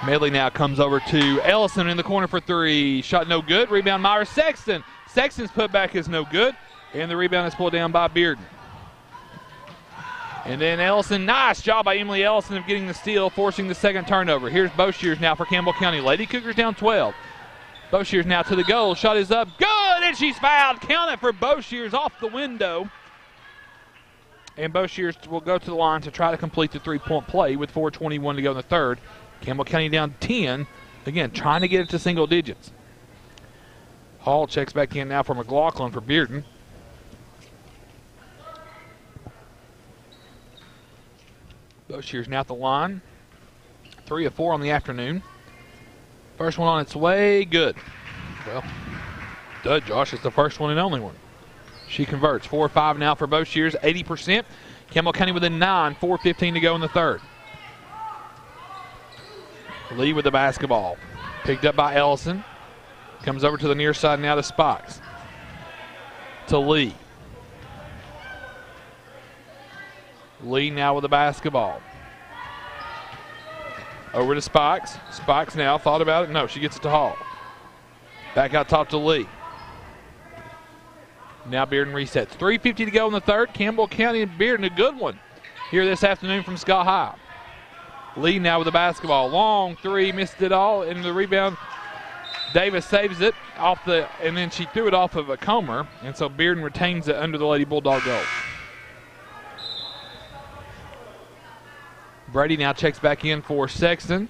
Medley now comes over to Ellison in the corner for 3. Shot no good. Rebound Myra Sexton. Sexton's putback is no good. And the rebound is pulled down by Bearden. And then Ellison, nice job by Emily Ellison of getting the steal, forcing the second turnover. Here's Boshears now for Campbell County. Lady Cougars down 12. Boshears now to the goal. Shot is up. Good! And she's fouled. Count it for Boshears off the window. And Boshears will go to the line to try to complete the 3-point play with 4:21 to go in the third. Campbell County down 10. Again, trying to get it to single digits. Hall checks back in now for McLaughlin for Bearden. Boshears now at the line. 3 of 4 on the afternoon. First one on its way, good. Well, dud, Josh, it's the first one and only one. She converts. 4-5 now for Boshears, 80%. Campbell County within 9, 4:15 to go in the third. Lee with the basketball. Picked up by Ellison. Comes over to the near side now to Spox. To Lee. Lee now with the basketball. Over to Spox. Spox now thought about it. No, she gets it to Hall. Back out top to Lee. Now Bearden resets. 3:50 to go in the third. Campbell County and Bearden, a good one here this afternoon from Scott High. Lee now with the basketball. Long three, missed it all. In the rebound, Davis saves it off and then she threw it off of a Comer, and so Bearden retains it under the Lady Bulldog goal. Brady now checks back in for Sexton.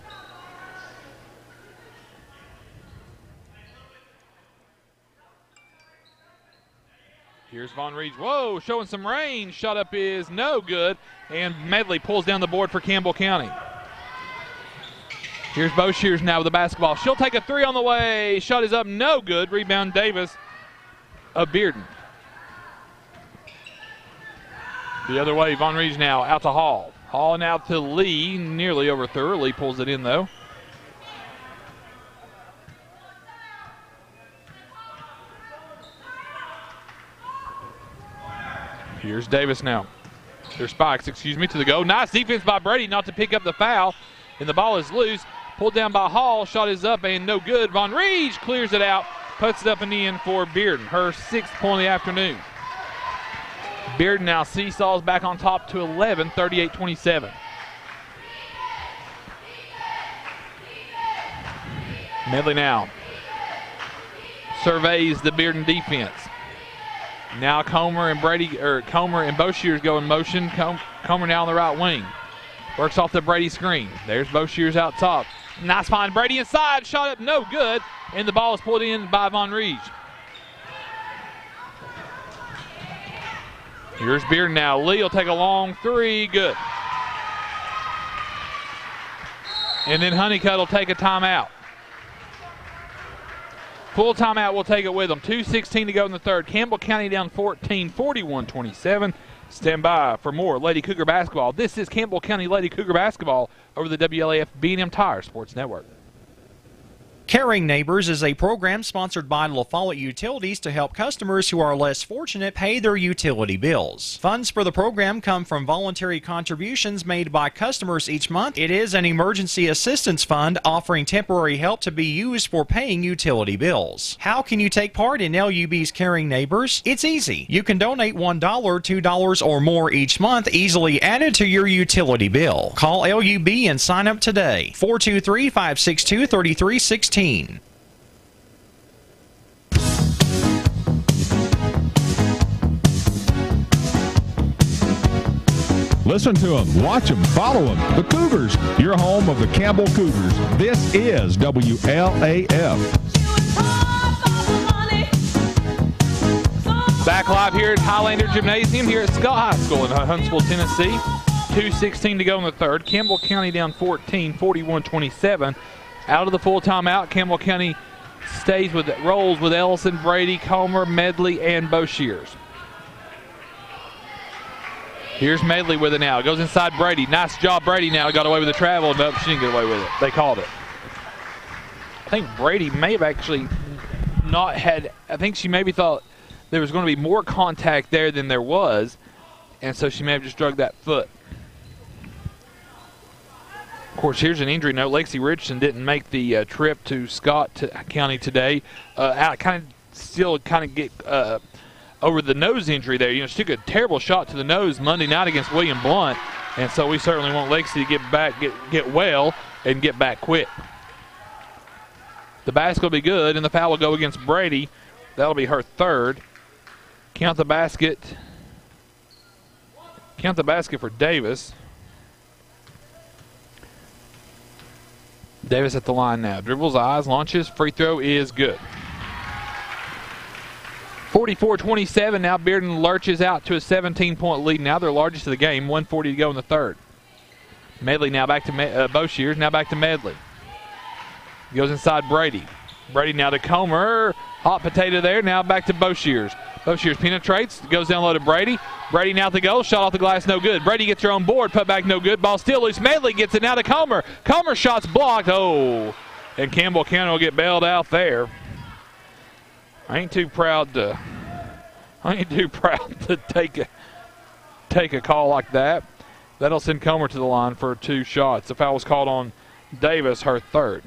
Here's Von Reed. Whoa, showing some range. Shot up is no good. And Medley pulls down the board for Campbell County. Here's Boshears now with the basketball. She'll take a three on the way. Shot is up, no good. Rebound Davis of Bearden. The other way, Von Reed now out to Hall. Hall now to Lee, nearly overthrew her. Lee pulls it in though. Here's Davis now. There's Spikes, excuse me, to the go. Nice defense by Brady not to pick up the foul. And the ball is loose. Pulled down by Hall. Shot is up and no good. Von Reed clears it out. Puts it up and in for Bearden. Her 6th point of the afternoon. Bearden now seesaws back on top to 11, 38-27. Medley now surveys the Bearden defense. Now Comer and Boshears go in motion. Comer now on the right wing. Works off the Brady screen. There's Boshears out top. Nice find. Brady inside. Shot up no good. And the ball is pulled in by Von Reed. Here's Bearden now. Lee will take a long three. Good. And then Honeycutt will take a timeout. Full timeout, we'll take it with them. 2:16 to go in the third. Campbell County down 14, 41-27. Stand by for more Lady Cougar basketball. This is Campbell County Lady Cougar basketball over the WLAF B&M Tire Sports Network. Caring Neighbors is a program sponsored by La Follette Utilities to help customers who are less fortunate pay their utility bills. Funds for the program come from voluntary contributions made by customers each month. It is an emergency assistance fund offering temporary help to be used for paying utility bills. How can you take part in LUB's Caring Neighbors? It's easy. You can donate $1, $2, or more each month, easily added to your utility bill. Call LUB and sign up today. 423-562-3316. Listen to them, watch them, follow them. The Cougars, your home of the Campbell Cougars. This is WLAF. Back live here at Highlander Gymnasium here at Scott High School in Huntsville, Tennessee. 2:16 to go in the third. Campbell County down 14, 41-27. Out of the full timeout, Campbell County rolls with Ellison, Brady, Comer, Medley, and Boshears. Here's Medley with it now. Goes inside Brady. Nice job, Brady now. Got away with the travel. Nope, she didn't get away with it. They called it. I think Brady may have actually not had, I think she maybe thought there was going to be more contact there than there was, and so she may have just drugged that foot. Of course, here's an injury note. Lexi Richardson didn't make the trip to Scott County today. Kind of get over the nose injury there. You know, she took a terrible shot to the nose Monday night against William Blunt, and so we certainly want Lexi to get back, get well, and get back quick. The basket will be good, and the foul will go against Brady. That'll be her third. Count the basket. Count the basket for Davis. Davis at the line now. Dribbles, eyes, launches. Free throw is good. 44-27. Now Bearden lurches out to a 17-point lead. Now their largest of the game. 1:40 to go in the third. Medley now back to Boshears. Now back to Medley. Goes inside Brady. Brady now to Comer. Hot potato there. Now back to Boshears. Boshears penetrates. Goes down low to Brady. Brady now to go. Shot off the glass. No good. Brady gets her on board. Put back. No good. Ball still loose. Medley gets it now to Comer. Comer shot's blocked. Oh. And Campbell County will get bailed out there. I ain't too proud to take a call like that. That'll send Comer to the line for 2 shots. The foul was called on Davis, her 3rd.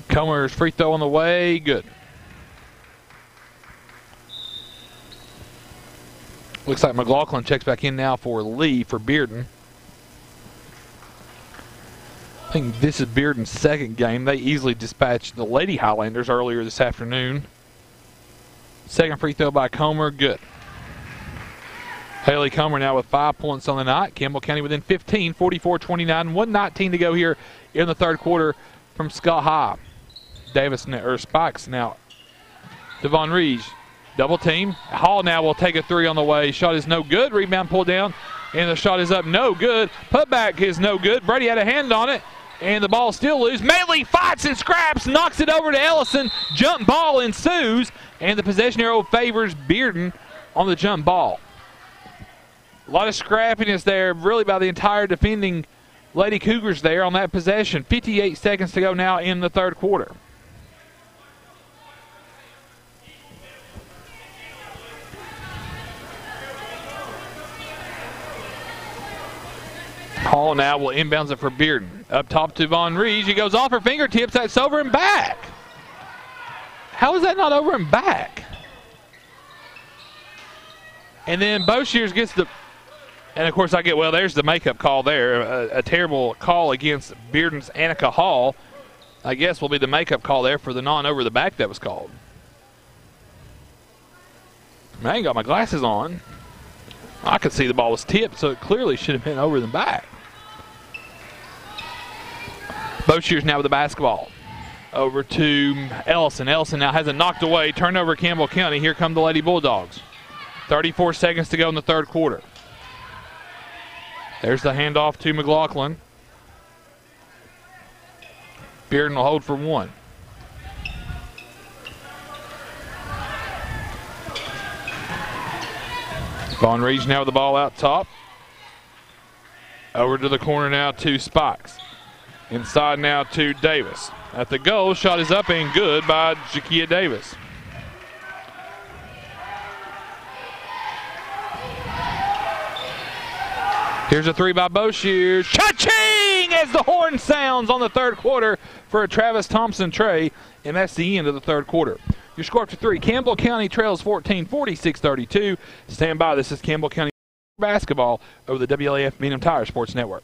Comer's free throw on the way, good. Looks like McLaughlin checks back in now for Lee for Bearden. I think this is Bearden's 2nd game. They easily dispatched the Lady Highlanders earlier this afternoon. 2nd free throw by Comer, good. Haley Comer now with 5 points on the night. Campbell County within 15, 44-29, 1:19 to go here in the 3rd quarter from Scott High. Davis or Spikes now. Devon Rees, double team. Hall now will take a 3 on the way. Shot is no good. Rebound pulled down, and the shot is up, no good. Putback is no good. Brady had a hand on it, and the ball still loose. Medley fights and scraps, knocks it over to Ellison. Jump ball ensues, and the possession arrow favors Bearden on the jump ball. A lot of scrappiness there, really, by the entire defending Lady Cougars there on that possession. 58 seconds to go now in the 3rd quarter. Hall now will inbounds it for Bearden. Up top to Von Rees. He goes off her fingertips. That's over and back. How is that not over and back? And then Boshears gets the... And, of course, there's the makeup call there. A terrible call against Bearden's Annika Hall. I guess will be the makeup call there for the non-over the back that was called. I ain't got my glasses on. I could see the ball was tipped, so it clearly should have been over the back. Boshears now with the basketball. Over to Ellison. Ellison now has it knocked away. Turnover Campbell County. Here come the Lady Bulldogs. 34 seconds to go in the 3rd quarter. There's the handoff to McLaughlin. Bearden will hold for 1. Von Rees now with the ball out top. Over to the corner now to Spikes. Inside now to Davis. At the goal, shot is up and good by Jakia Davis. Here's a 3 by Boshears. Cha-ching! As the horn sounds on the 3rd quarter for a Travis Thompson tray, and that's the end of the 3rd quarter. Your score up to 3. Campbell County trails 14, 46-32. Stand by. This is Campbell County basketball over the WLAF B&M Tire Sports Network.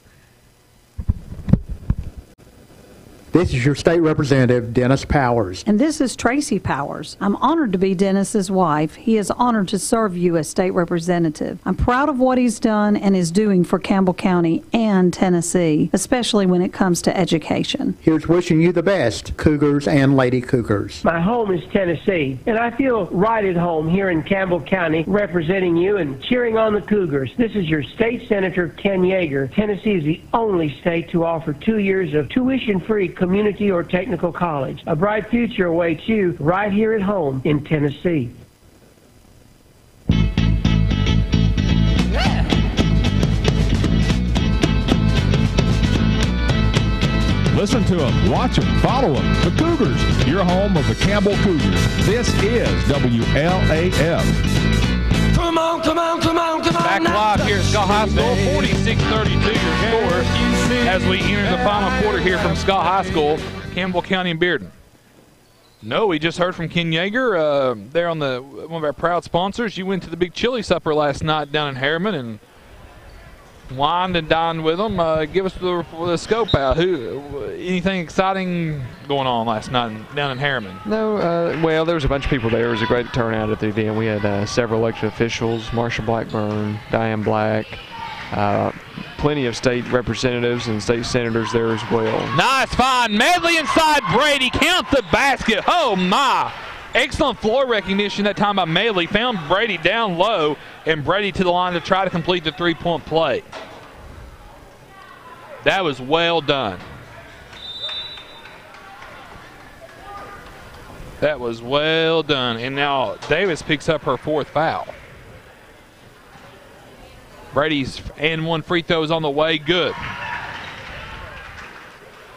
This is your state representative, Dennis Powers. And this is Tracy Powers. I'm honored to be Dennis's wife. He is honored to serve you as state representative. I'm proud of what he's done and is doing for Campbell County and Tennessee, especially when it comes to education. Here's wishing you the best, Cougars and Lady Cougars. My home is Tennessee, and I feel right at home here in Campbell County representing you and cheering on the Cougars. This is your state senator, Ken Yeager. Tennessee is the only state to offer 2 years of tuition-free community or technical college. A bright future awaits you right here at home in Tennessee. Listen to them, watch them, follow them. The Cougars, your home of the Campbell Cougars. This is WLAF. Come on, come on, come on, come on. Back live here at Scott High School, 46-32 your score as we enter the final quarter here from Scott High School, Campbell County and Bearden. No, we just heard from Ken Yeager there on one of our proud sponsors. You went to the big chili supper last night down in Harriman and wined and dined with them. Give us the scope out. Anything exciting going on last night down in Harriman? No, well, there was a bunch of people there. It was a great turnout at the event. We had several elected officials, Marsha Blackburn, Diane Black, plenty of state representatives and state senators there as well. Nice find. Medley inside Brady. Count the basket. Oh, my. Excellent floor recognition that time by Medley. Found Brady down low, and Brady to the line to try to complete the three-point play. That was well done. That was well done. And now Davis picks up her 4th foul. Brady's and 1 free throw is on the way. Good.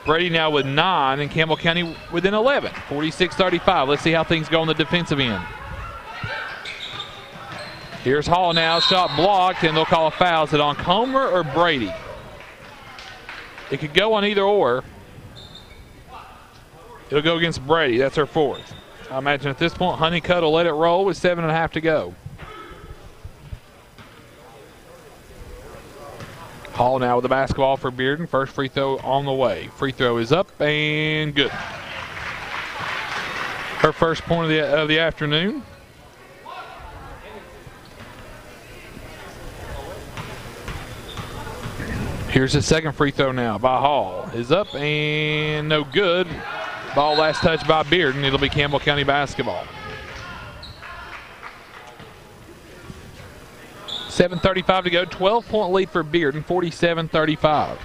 Brady now with 9 and Campbell County within 11. 46-35. Let's see how things go on the defensive end. Here's Hall now. Shot blocked, and they'll call a foul. Is it on Comer or Brady? It could go on either or. It'll go against Brady. That's her 4th. I imagine at this point, Honeycutt will let it roll with 7.5 to go. Hall now with the basketball for Bearden. First free throw on the way. Free throw is up and good. Her first point of the afternoon. Here's the second free throw now by Hall. Is up and no good. Ball last touch by Bearden. It'll be Campbell County basketball. 7:35 to go. 12-point lead for Bearden. 47-35.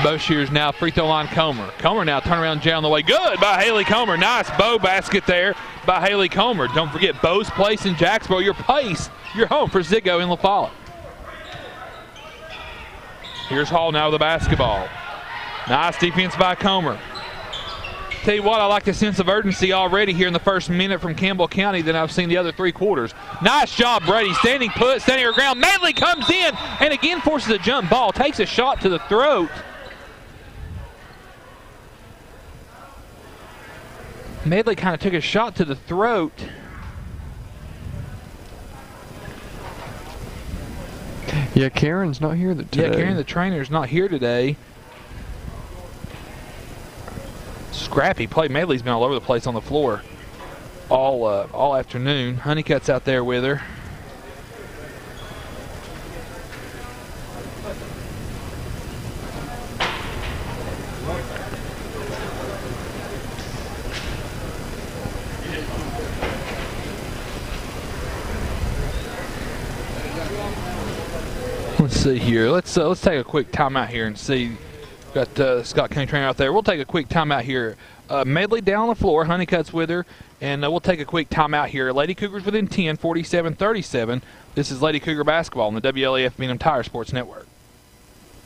Boshears now free throw line Comer. Comer now turnaround jam on the way. Good by Haley Comer. Nice bow basket there by Haley Comer. Don't forget Bo's Place in Jacksboro. Your place, your home for Ziggo in La Follette. Here's Hall now with the basketball. Nice defense by Comer. Tell you what, I like the sense of urgency already here in the first minute from Campbell County than I've seen the other 3 quarters. Nice job, Brady. Standing put, standing her ground. Medley comes in and again forces a jump ball. Takes a shot to the throat. Medley kind of took a shot to the throat. Yeah, Karen's not here today. Yeah, Karen, the trainer's not here today. Scrappy play. Medley's been all over the place on the floor all afternoon. Honeycutt's out there with her. Let's see here. Let's take a quick timeout here and see. Got Scott County trainer out there. We'll take a quick timeout here. Medley down on the floor. Honeycutt's with her. And we'll take a quick timeout here. Lady Cougars within 10, 47-37. This is Lady Cougar basketball on the WLAF B&M Tire Sports Network.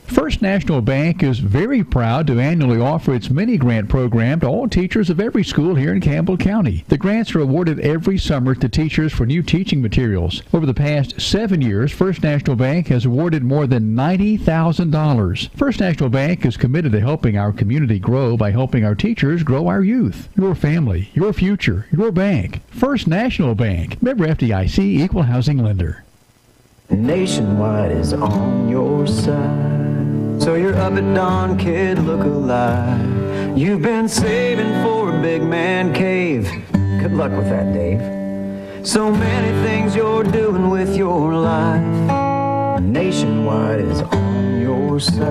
First National Bank is very proud to annually offer its mini-grant program to all teachers of every school here in Campbell County. The grants are awarded every summer to teachers for new teaching materials. Over the past 7 years, First National Bank has awarded more than $90,000. First National Bank is committed to helping our community grow by helping our teachers grow our youth. Your family, your future, your bank. First National Bank. Member FDIC, Equal Housing Lender. Nationwide is on your side. So you're up at dawn, kid, look alive. You've been saving for a big man cave. Good luck with that, Dave. So many things you're doing with your life. Nationwide is on your side.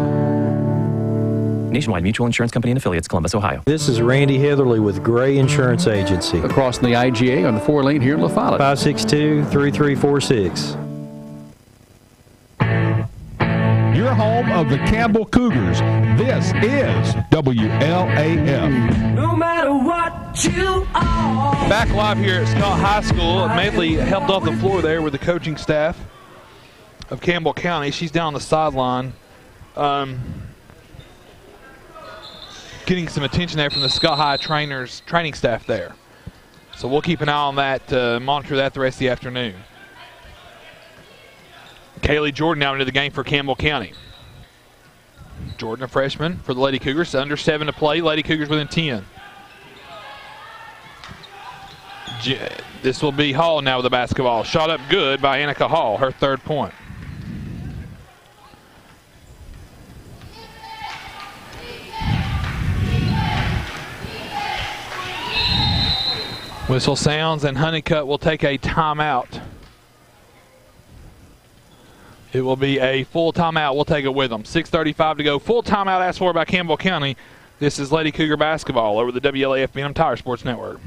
Nationwide Mutual Insurance Company and Affiliates, Columbus, Ohio. This is Randy Heatherly with Gray Insurance Agency. Across the IGA on the 4-lane here in La Follette. 562-3346. Your home of the Campbell Cougars. This is WLAF. No matter what you are. Back live here at Scott High School. Medley helped off the floor there with the coaching staff of Campbell County. She's down on the sideline getting some attention there from the Scott High training staff there. So we'll keep an eye on that, monitor that the rest of the afternoon. Kaylee Jordan now into the game for Campbell County. Jordan, a freshman for the Lady Cougars. Under 7 to play. Lady Cougars within 10. This will be Hall now with the basketball. Shot up good by Annika Hall, her 3rd point. Whistle sounds and Honeycutt will take a timeout. It will be a full timeout. We'll take it with them. 6:35 to go. Full timeout asked for by Campbell County. This is Lady Cougar basketball over the WLAF B&M Tire Sports Network.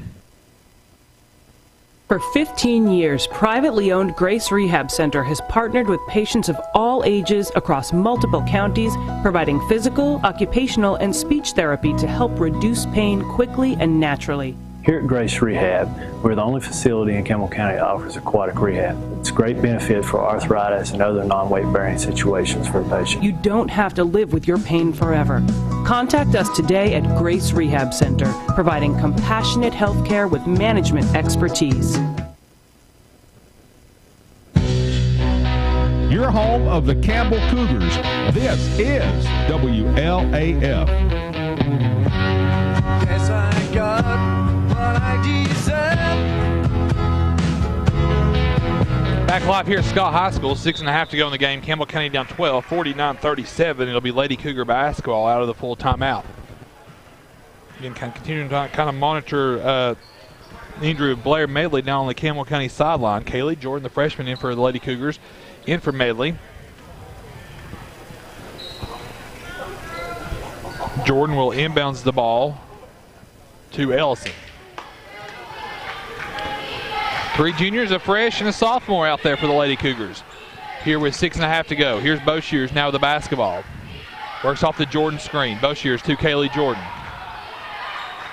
For 15 years, privately owned Grace Rehab Center has partnered with patients of all ages across multiple counties, providing physical, occupational, and speech therapy to help reduce pain quickly and naturally. Here at Grace Rehab, we're the only facility in Campbell County that offers aquatic rehab. It's a great benefit for arthritis and other non-weight-bearing situations for a patient. You don't have to live with your pain forever. Contact us today at Grace Rehab Center, providing compassionate health care with management expertise. Your home of the Campbell Cougars. This is WLAF. Yes, I got what I deserve. Back live here at Scott High School, 6.5 to go in the game. Campbell County down 12, 49-37. It'll be Lady Cougar basketball out of the full timeout. Again, continuing to kind of monitor the injury of Blair Medley down on the Campbell County sideline. Kaylee Jordan, the freshman, in for the Lady Cougars, in for Medley. Jordan will inbounds the ball to Ellison. 3 juniors, a fresh, and a sophomore out there for the Lady Cougars. Here with 6.5 to go. Here's Boshears now with the basketball. Works off the Jordan screen. Boshears to Kaylee Jordan.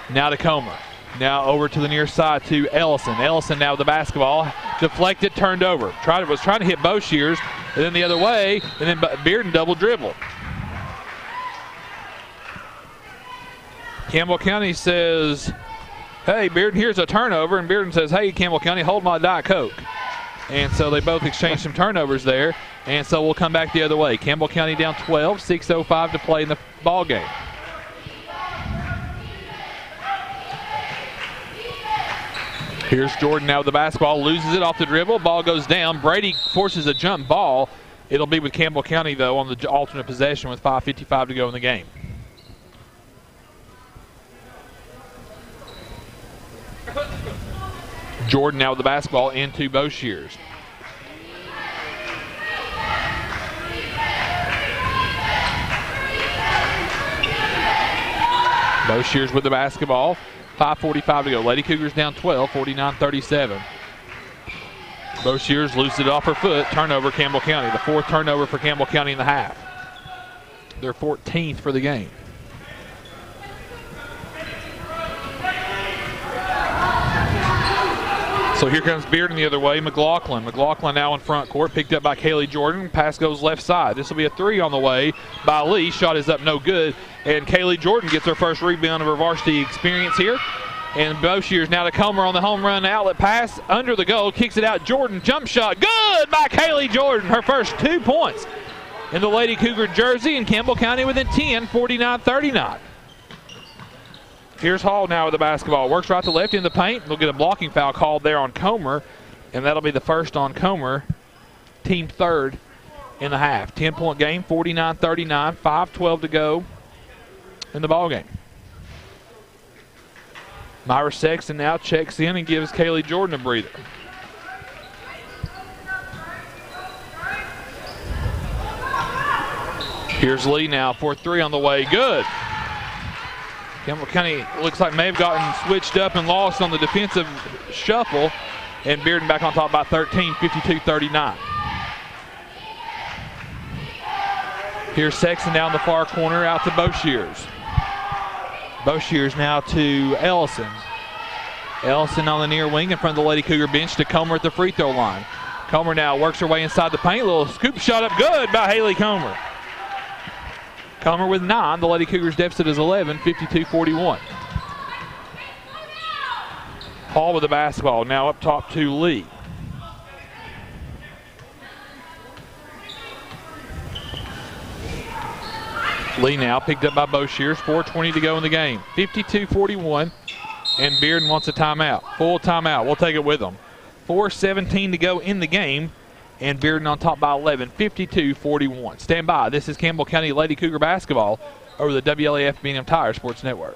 Now to Comer. Now over to the near side to Ellison. Ellison now with the basketball. Deflected, turned over. Was trying to hit Boshears, and then the other way, and then Bearden double dribble. Campbell County says, hey, Bearden, here's a turnover. And Bearden says, hey, Campbell County, hold my Diet Coke. And so they both exchanged some turnovers there. And so we'll come back the other way. Campbell County down 12, 6:05 to play in the ball game. Here's Jordan now with the basketball, loses it off the dribble. Ball goes down. Brady forces a jump ball. It'll be with Campbell County, though, on the alternate possession with 5:55 to go in the game. Jordan now with the basketball into Boshears. Boshears with the basketball. 5:45 to go. Lady Cougars down 12, 49-37. Boshears loses it off her foot. Turnover, Campbell County. The 4th turnover for Campbell County in the half. Their 14th for the game. So here comes Bearden the other way. McLaughlin. McLaughlin now in front court, picked up by Kaylee Jordan. Pass goes left side. This will be a 3 on the way by Lee. Shot is up, no good. And Kaylee Jordan gets her first rebound of her varsity experience here. And Boshears now to Comer on the home run outlet pass. Under the goal, kicks it out. Jordan, jump shot. Good by Kaylee Jordan. Her first 2 points in the Lady Cougar jersey. And Campbell County within 10, 49-39. Here's Hall now with the basketball. Works right to left in the paint. They'll get a blocking foul called there on Comer, and that'll be the first on Comer, team 3rd in the half. 10-point game, 49-39, 5:12 to go in the ball game. Myra Sexton now checks in and gives Kaylee Jordan a breather. Here's Lee now for 3 on the way. Good. Campbell County looks like may have gotten switched up and lost on the defensive shuffle, and Bearden back on top by 13, 52-39. Here's Sexton down the far corner out to Boshears. Boshears now to Ellison. Ellison on the near wing in front of the Lady Cougar bench to Comer at the free throw line. Comer now works her way inside the paint. Little scoop shot up good by Haley Comer. Comer with 9. The Lady Cougars deficit is 11, 52-41. Hall with the basketball. Now up top to Lee. Lee now picked up by Boshears. 4:20 to go in the game. 52-41. And Bearden wants a timeout. Full timeout. We'll take it with them. 4:17 to go in the game. And Bearden on top by 11, 52-41. Stand by. This is Campbell County Lady Cougar basketball over the WLAF B&M Tire Sports Network.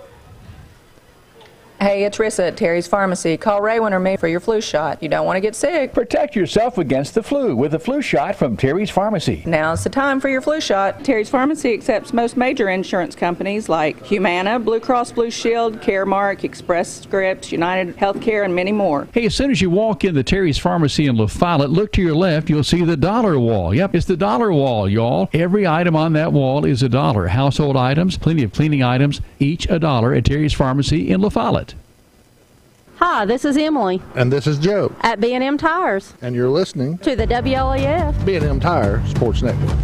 Hey, it's Rissa at Terry's Pharmacy. Call Raywin or me for your flu shot. You don't want to get sick. Protect yourself against the flu with a flu shot from Terry's Pharmacy. Now's the time for your flu shot. Terry's Pharmacy accepts most major insurance companies like Humana, Blue Cross Blue Shield, Caremark, Express Scripts, United Healthcare, and many more. Hey, as soon as you walk in the Terry's Pharmacy in La Follette, look to your left, you'll see the dollar wall. Yep, it's the dollar wall, y'all. Every item on that wall is $1. Household items, plenty of cleaning items, each $1 at Terry's Pharmacy in La Follette. Hi, this is Emily And this is Joe. at B&M Tires And you're listening to the WLAF. B&M Tire Sports Network.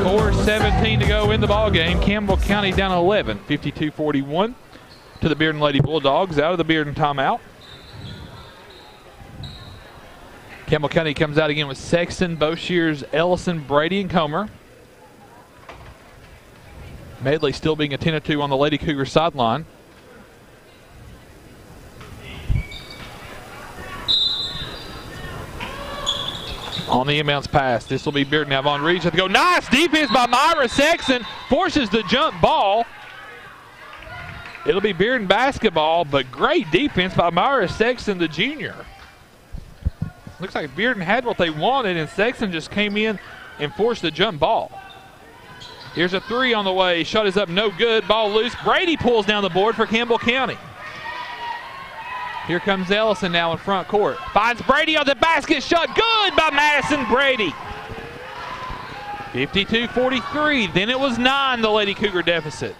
4:17 to go in the ball game. Campbell County down 11, 52-41 to the Bearden Lady Bulldogs out of the Bearden timeout. Campbell County comes out again with Sexton, Boshears, Ellison, Brady, and Comer. Medley still being attended to on the Lady Cougar sideline. On the inbounds pass, this will be Bearden. Now Von Reach has to go. Nice defense by Myra Sexton. Forces the jump ball. It'll be Bearden basketball, but great defense by Myra Sexton, the junior. Looks like Bearden had what they wanted, and Sexton just came in and forced the jump ball. Here's a three on the way. Shot is up, no good. Ball loose. Brady pulls down the board for Campbell County. Here comes Ellison now in front court. Finds Brady on the basket. Shot good by Madison Brady. 52-43. Then it was 9, the Lady Cougar deficit.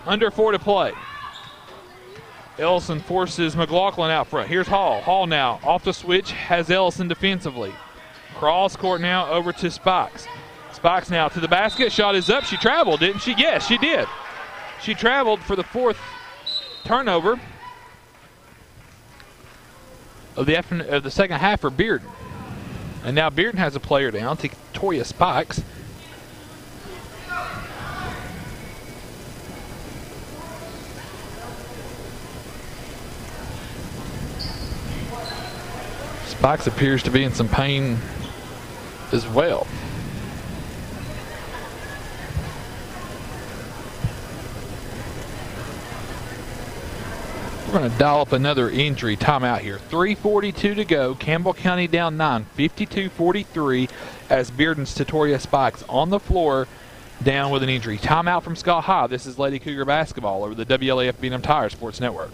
Under 4 to play. Ellison forces McLaughlin out front. Here's Hall. Hall now off the switch. Has Ellison defensively. Cross court now over to Spikes. Spikes now to the basket. Shot is up. She traveled, didn't she? Yes, she did. She traveled for the 4th turnover of the second half for Bearden. And now Bearden has a player down, Toya Spikes. Spikes appears to be in some pain as well. We're going to dial up another injury timeout here. 3:42 to go. Campbell County down 9, 52-43 as Bearden's Toya Spikes on the floor down with an injury. Timeout from Scott High. This is Lady Cougar basketball over the WLAF B&M Tire Sports Network.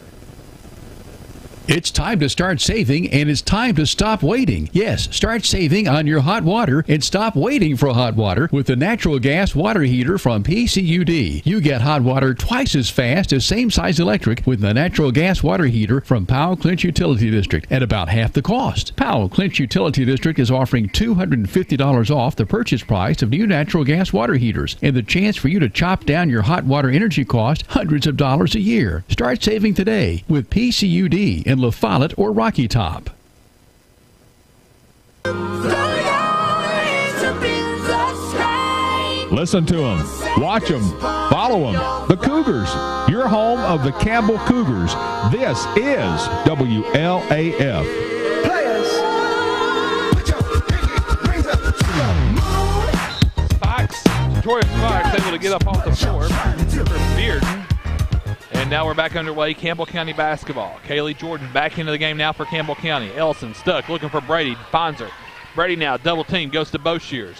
It's time to start saving, and it's time to stop waiting. Yes, start saving on your hot water and stop waiting for hot water with the natural gas water heater from PCUD. You get hot water twice as fast as same-size electric with the natural gas water heater from Powell Clinch Utility District at about half the cost. Powell Clinch Utility District is offering $250 off the purchase price of new natural gas water heaters and the chance for you to chop down your hot water energy cost hundreds of dollars a year. Start saving today with PCUD in La Follette or Rocky Top. Listen to them, watch them, follow them. The Cougars, your home of the Campbell Cougars. This is WLAF. Toya Spikes able to get up off the floor for Bearden. And now we're back underway. Campbell County basketball. Kaylee Jordan back into the game now for Campbell County. Ellison stuck, looking for Brady, finds her. Brady now double team, goes to Boshears.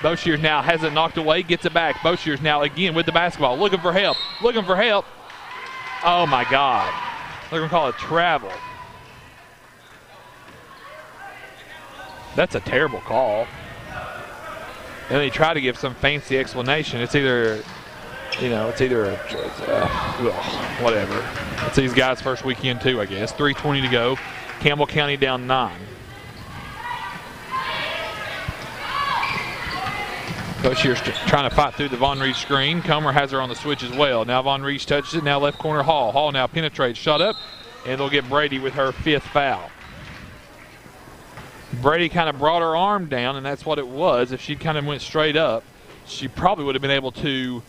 Boshears now has it knocked away, gets it back. Boshears now again with the basketball, looking for help. Oh my God. They're going to call it travel. That's a terrible call. And they try to give some fancy explanation. It's either, whatever. It's these guys' first weekend too, I guess. 3:20 to go. Campbell County down 9. Boshears trying to fight through the Von Reach screen. Comer has her on the switch as well. Now Von Reach touches it. Now left corner Hall. Hall now penetrates, shot up, and they'll get Brady with her 5th foul. Brady kind of brought her arm down, and that's what it was. If she kind of went straight up, she probably would have been able to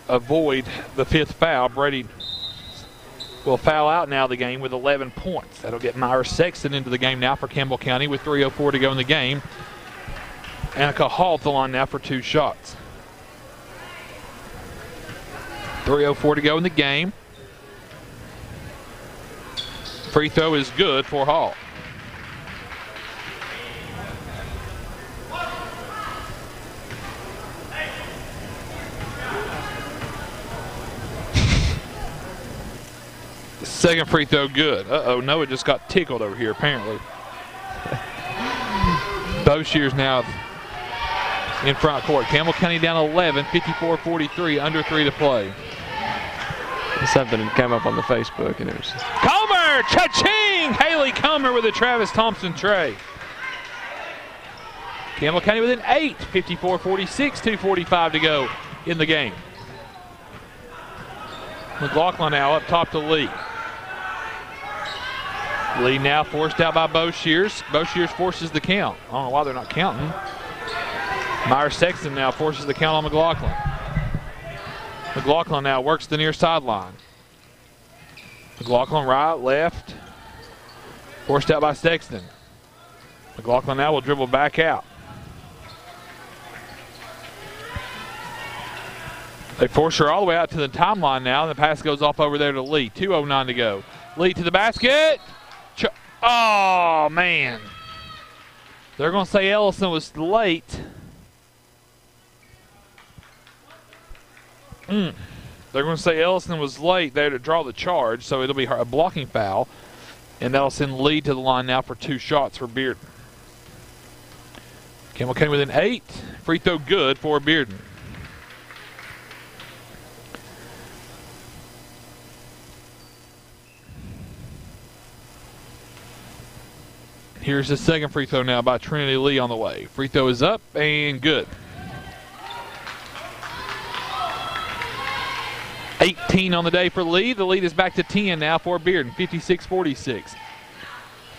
avoid the 5th foul. Brady will foul out now the game with 11 points. That'll get Myra Sexton into the game now for Campbell County with 3:04 to go in the game. Annika Hall at the line now for 2 shots. 3:04 to go in the game. Free throw is good for Hall. Second free throw good. Uh-oh, Noah just got tickled over here apparently. Boshears now in front court. Campbell County down 11, 54-43, under 3 to play. Something had come up on the Facebook, and it was just... Comer! Cha-ching! Haley Comer with a Travis Thompson tray. Campbell County with an 8, 54-46, 2:45 to go in the game. McLaughlin now up top to Lee. Lee now forced out by Boshears. Boshears forces the count. I don't know why they're not counting. Myers Sexton now forces the count on McLaughlin. McLaughlin now works the near sideline. McLaughlin right, left. Forced out by Sexton. McLaughlin now will dribble back out. They force her all the way out to the timeline now, and the pass goes off over there to Lee. 2:09 to go. Lee to the basket. Oh, man. They're going to say Ellison was late. They're going to say Ellison was late there to draw the charge, so it'll be a blocking foul. And that'll send Lee to the line now for 2 shots for Bearden. Campbell County with an 8. Free throw good for Bearden. Here's the second free throw now by Trinity Lee on the way. Free throw is up and good. 18 on the day for Lee. The lead is back to 10 now for Bearden, 56-46.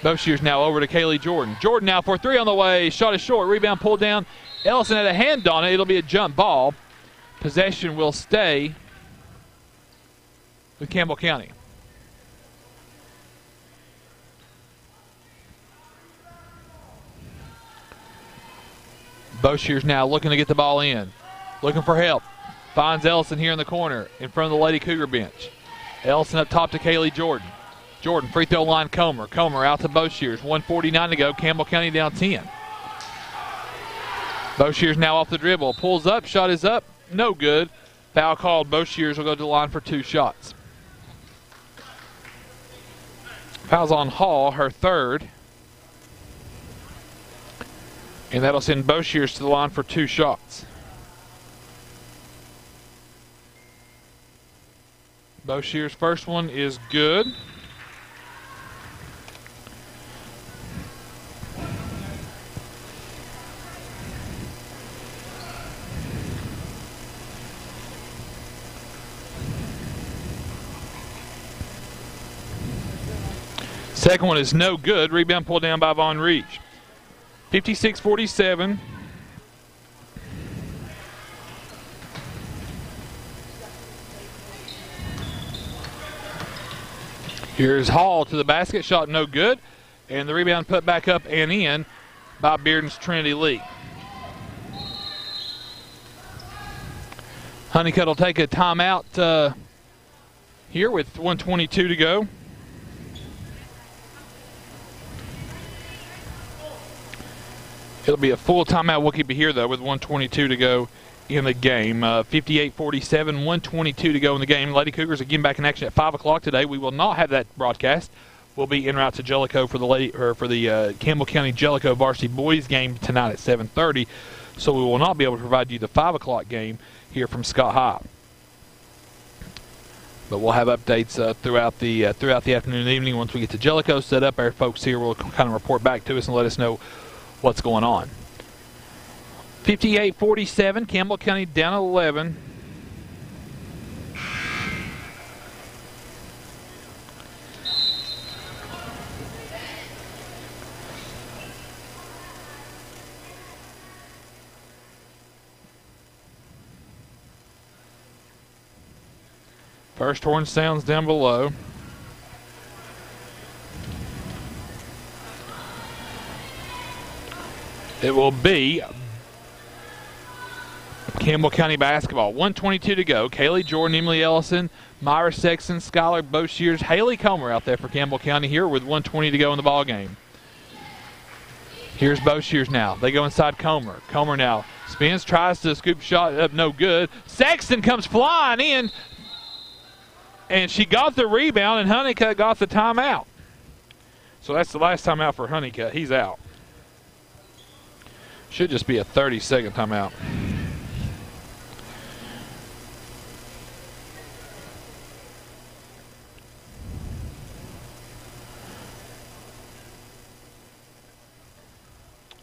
Boshears now over to Kaylee Jordan. Jordan now for 3 on the way. Shot is short. Rebound pulled down. Ellison had a hand on it. It'll be a jump ball. Possession will stay with Campbell County. Boshears now looking to get the ball in. Looking for help. Finds Ellison here in the corner in front of the Lady Cougar bench. Ellison up top to Kaylee Jordan. Jordan, free throw line, Comer. Comer out to Boshears. 1:49 to go. Campbell County down 10. Boshears now off the dribble. Pulls up. Shot is up. No good. Foul called. Boshears will go to the line for 2 shots. Foul's on Hall, her 3rd. And that'll send Boshears to the line for 2 shots. Boshears' first one is good. Second one is no good. Rebound pulled down by Von Reach. 56-47. Here's Hall to the basket. Shot no good. And the rebound put back up and in by Bearden's Trinity Lee. Honeycutt will take a timeout here with 1:22 to go. It'll be a full timeout. We'll keep it here, though, with 1:22 to go in the game. 58-47, 1:22 to go in the game. Lady Cougars again back in action at 5 o'clock today. We will not have that broadcast. We'll be en route to Jellicoe for the Campbell County Jellicoe varsity boys game tonight at 7:30. So we will not be able to provide you the 5 o'clock game here from Scott High. But we'll have updates throughout the afternoon and evening. Once we get to Jellicoe set up, our folks here will kind of report back to us and let us know what's going on. 58-47, Campbell County down 11. First horn sounds down below. It will be Campbell County basketball. 1:22 to go. Kaylee Jordan, Emily Ellison, Myra Sexton, Skylar Boshears, Haley Comer out there for Campbell County here with 1:20 to go in the ball game. Here's Boshears now. They go inside Comer. Comer now spins, tries to scoop shot up, no good. Sexton comes flying in, and she got the rebound, and Honeycutt got the timeout. So that's the last timeout for Honeycutt. He's out. Should just be a 30-second timeout.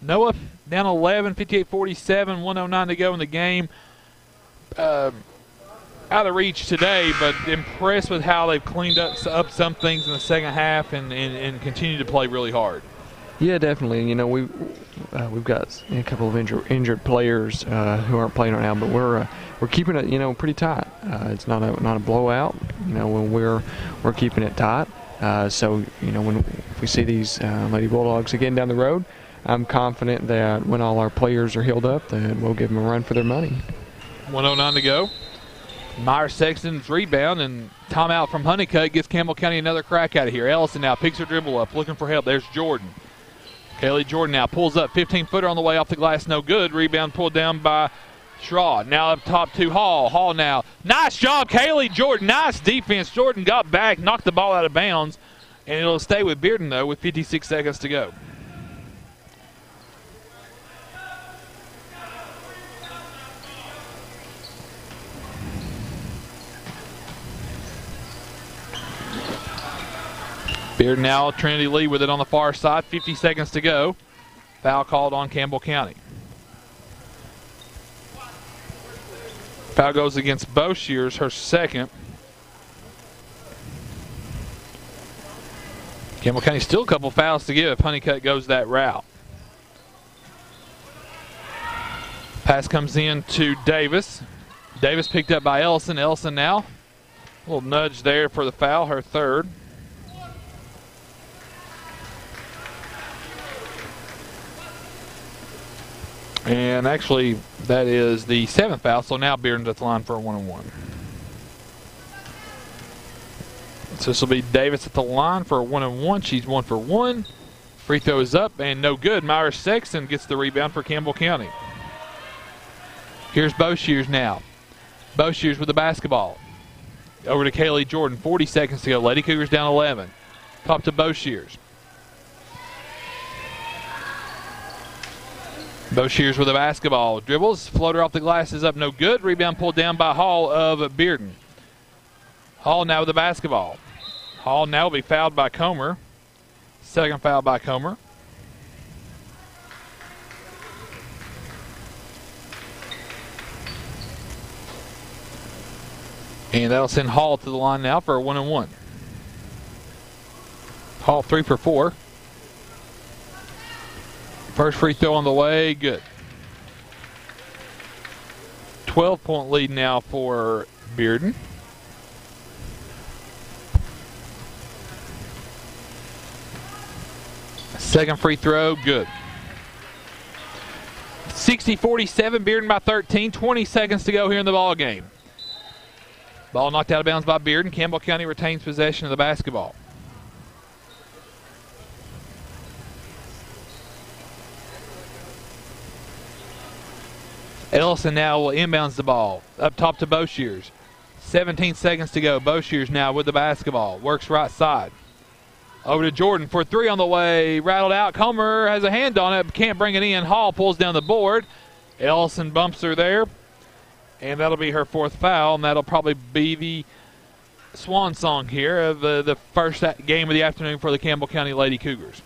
Noah down 11, 58-47, 109 to go in the game. Out of reach today, but impressed with how they've cleaned up some things in the second half and continue to play really hard. Yeah, definitely. You know, we've got a couple of injured players who aren't playing right now, but we're keeping it, you know, pretty tight. It's not a blowout. You know, when we're keeping it tight. So you know, when we see these Lady Bulldogs again down the road, I'm confident that when all our players are healed up, that we'll give them a run for their money. 109 to go. Myra Sexton's rebound and timeout from Honeycutt gives Campbell County another crack out of here. Ellison now picks her dribble up, looking for help. There's Jordan. Kaylee Jordan now pulls up, 15-footer on the way off the glass, no good. Rebound pulled down by Schraw. Now up top to Hall. Hall now. Nice job, Kaylee Jordan. Nice defense. Jordan got back, knocked the ball out of bounds, and it'll stay with Bearden, though, with 56 seconds to go. Bearden now, Trinity Lee with it on the far side. 50 seconds to go. Foul called on Campbell County. Foul goes against Boshears, her second. Campbell County still a couple fouls to give if Honeycutt goes that route. Pass comes in to Davis. Davis picked up by Ellison. Ellison now. A little nudge there for the foul, her third. And actually, that is the seventh foul, so now Bearden's at the line for a 1-on-1. So this will be Davis at the line for a 1-on-1. She's 1 for 1. Free throw is up and no good. Myra Sexton gets the rebound for Campbell County. Here's Boshears now. Boshears with the basketball. Over to Kaylee Jordan. 40 seconds to go. Lady Cougars down 11. Top to Boshears. Boshears with the basketball. Dribbles. Floater off the glass is up. No good. Rebound pulled down by Hall of Bearden. Hall now with the basketball. Hall now will be fouled by Comer. Second foul by Comer. And that'll send Hall to the line now for a 1-on-1. Hall 3 for 4. First free throw on the way, good. 12-point lead now for Bearden. Second free throw, good. 60-47, Bearden by 13. 20 seconds to go here in the ball game. Ball knocked out of bounds by Bearden. Campbell County retains possession of the basketball. Ellison now will inbounds the ball. Up top to Boshears. 17 seconds to go. Boshears now with the basketball. Works right side. Over to Jordan for three on the way. Rattled out. Comer has a hand on it, but can't bring it in. Hall pulls down the board. Ellison bumps her there. And that'll be her fourth foul, and that'll probably be the swan song here of the first game of the afternoon for the Campbell County Lady Cougars.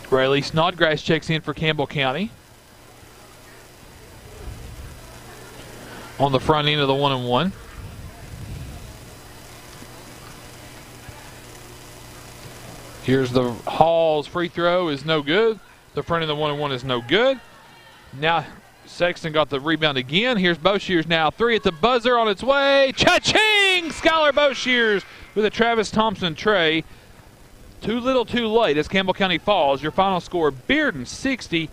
Rayleigh Snodgrass checks in for Campbell County. On the front end of the 1-on-1. Here's the Hall's free throw is no good. The front end of the 1-on-1 is no good. Now Sexton got the rebound again. Here's Boshears now. Three at the buzzer on its way. Cha-ching! Skylar Boshears with a Travis Thompson tray. Too little too late as Campbell County falls. Your final score, Bearden 60,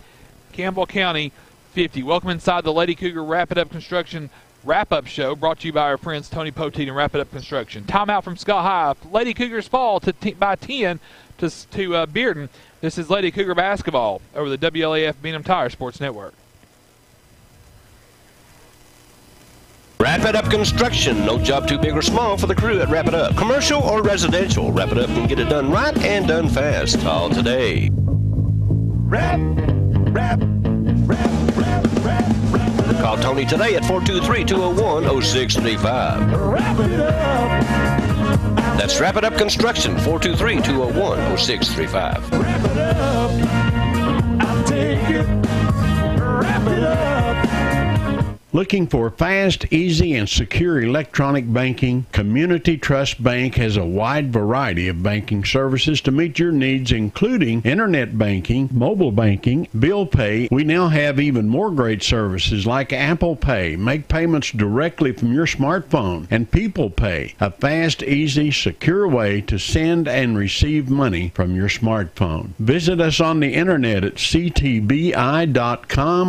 Campbell County 50. Welcome inside the Lady Cougar Wrap It Up Construction Wrap-Up Show, brought to you by our friends Tony Poteet and Wrap It Up Construction. Timeout from Scott High. Lady Cougars fall by 10 to Bearden. This is Lady Cougar basketball over the WLAF Benham Tire Sports Network. Wrap It Up Construction. No job too big or small for the crew at Wrap It Up. Commercial or residential, Wrap It Up can get it done right and done fast. Call today. Call Tony today at 423-201-0635. Wrap it up. That's Wrap It Up Construction, 423-201-0635. Wrap it up. I'll take it. Wrap it up. Looking for fast, easy, and secure electronic banking? Community Trust Bank has a wide variety of banking services to meet your needs, including internet banking, mobile banking, bill pay. We now have even more great services like Apple Pay. Make payments directly from your smartphone. And People Pay, a fast, easy, secure way to send and receive money from your smartphone. Visit us on the internet at ctbi.com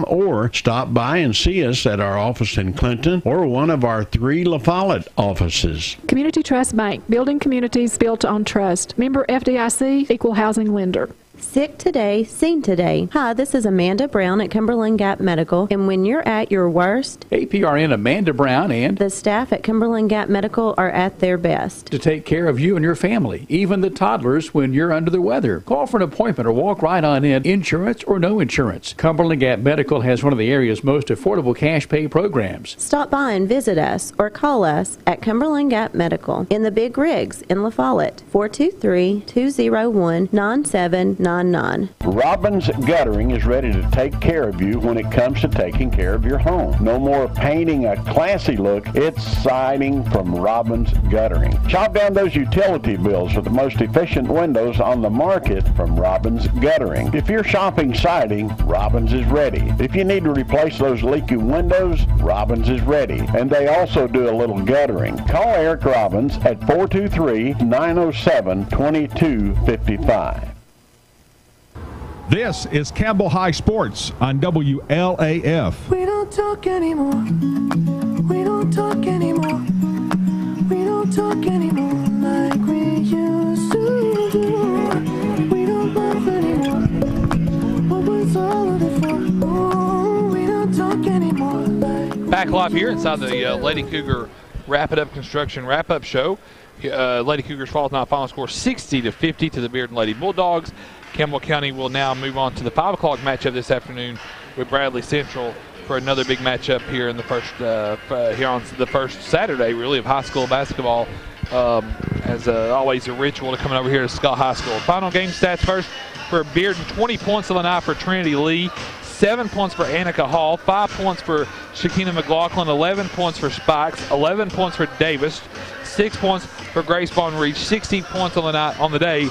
or stop by and see us at our office in Clinton or one of our 3 La Follette offices. Community Trust Bank, building communities built on trust. Member FDIC, equal housing lender. Sick today, seen today. Hi, this is Amanda Brown at Cumberland Gap Medical, and when you're at your worst, APRN Amanda Brown and the staff at Cumberland Gap Medical are at their best to take care of you and your family, even the toddlers when you're under the weather. Call for an appointment or walk right on in, insurance or no insurance. Cumberland Gap Medical has one of the area's most affordable cash pay programs. Stop by and visit us or call us at Cumberland Gap Medical in the Big Rigs in La Follette, 423-201-9799. Robbins Guttering is ready to take care of you when it comes to taking care of your home. No more painting a classy look, it's siding from Robbins Guttering. Chop down those utility bills with the most efficient windows on the market from Robbins Guttering. If you're shopping siding, Robbins is ready. If you need to replace those leaky windows, Robbins is ready. And they also do a little guttering. Call Eric Robbins at 423-907-2255. This is Campbell High Sports on WLAF. We don't talk anymore. We don't talk anymore. We don't talk anymore like we used to do. We don't laugh anymore. What was all of it for? Oh, we don't talk anymore like. Back live here inside the Lady Cougar Wrap It Up Construction Wrap-Up Show. Lady Cougars fall tonight, final score 60-50 to the Bearden Lady Bulldogs. Campbell County will now move on to the 5 o'clock matchup this afternoon with Bradley Central for another big matchup here in the first here on the first Saturday, really, of high school basketball. As always, a ritual to coming over here to Scott High School. Final game stats first for Bearden: 20 points on the night for Trinity Lee, 7 points for Annika Hall, 5 points for Shakina McLaughlin, 11 points for Spikes, 11 points for Davis, 6 points for Grace Bond Reach, 16 points on the day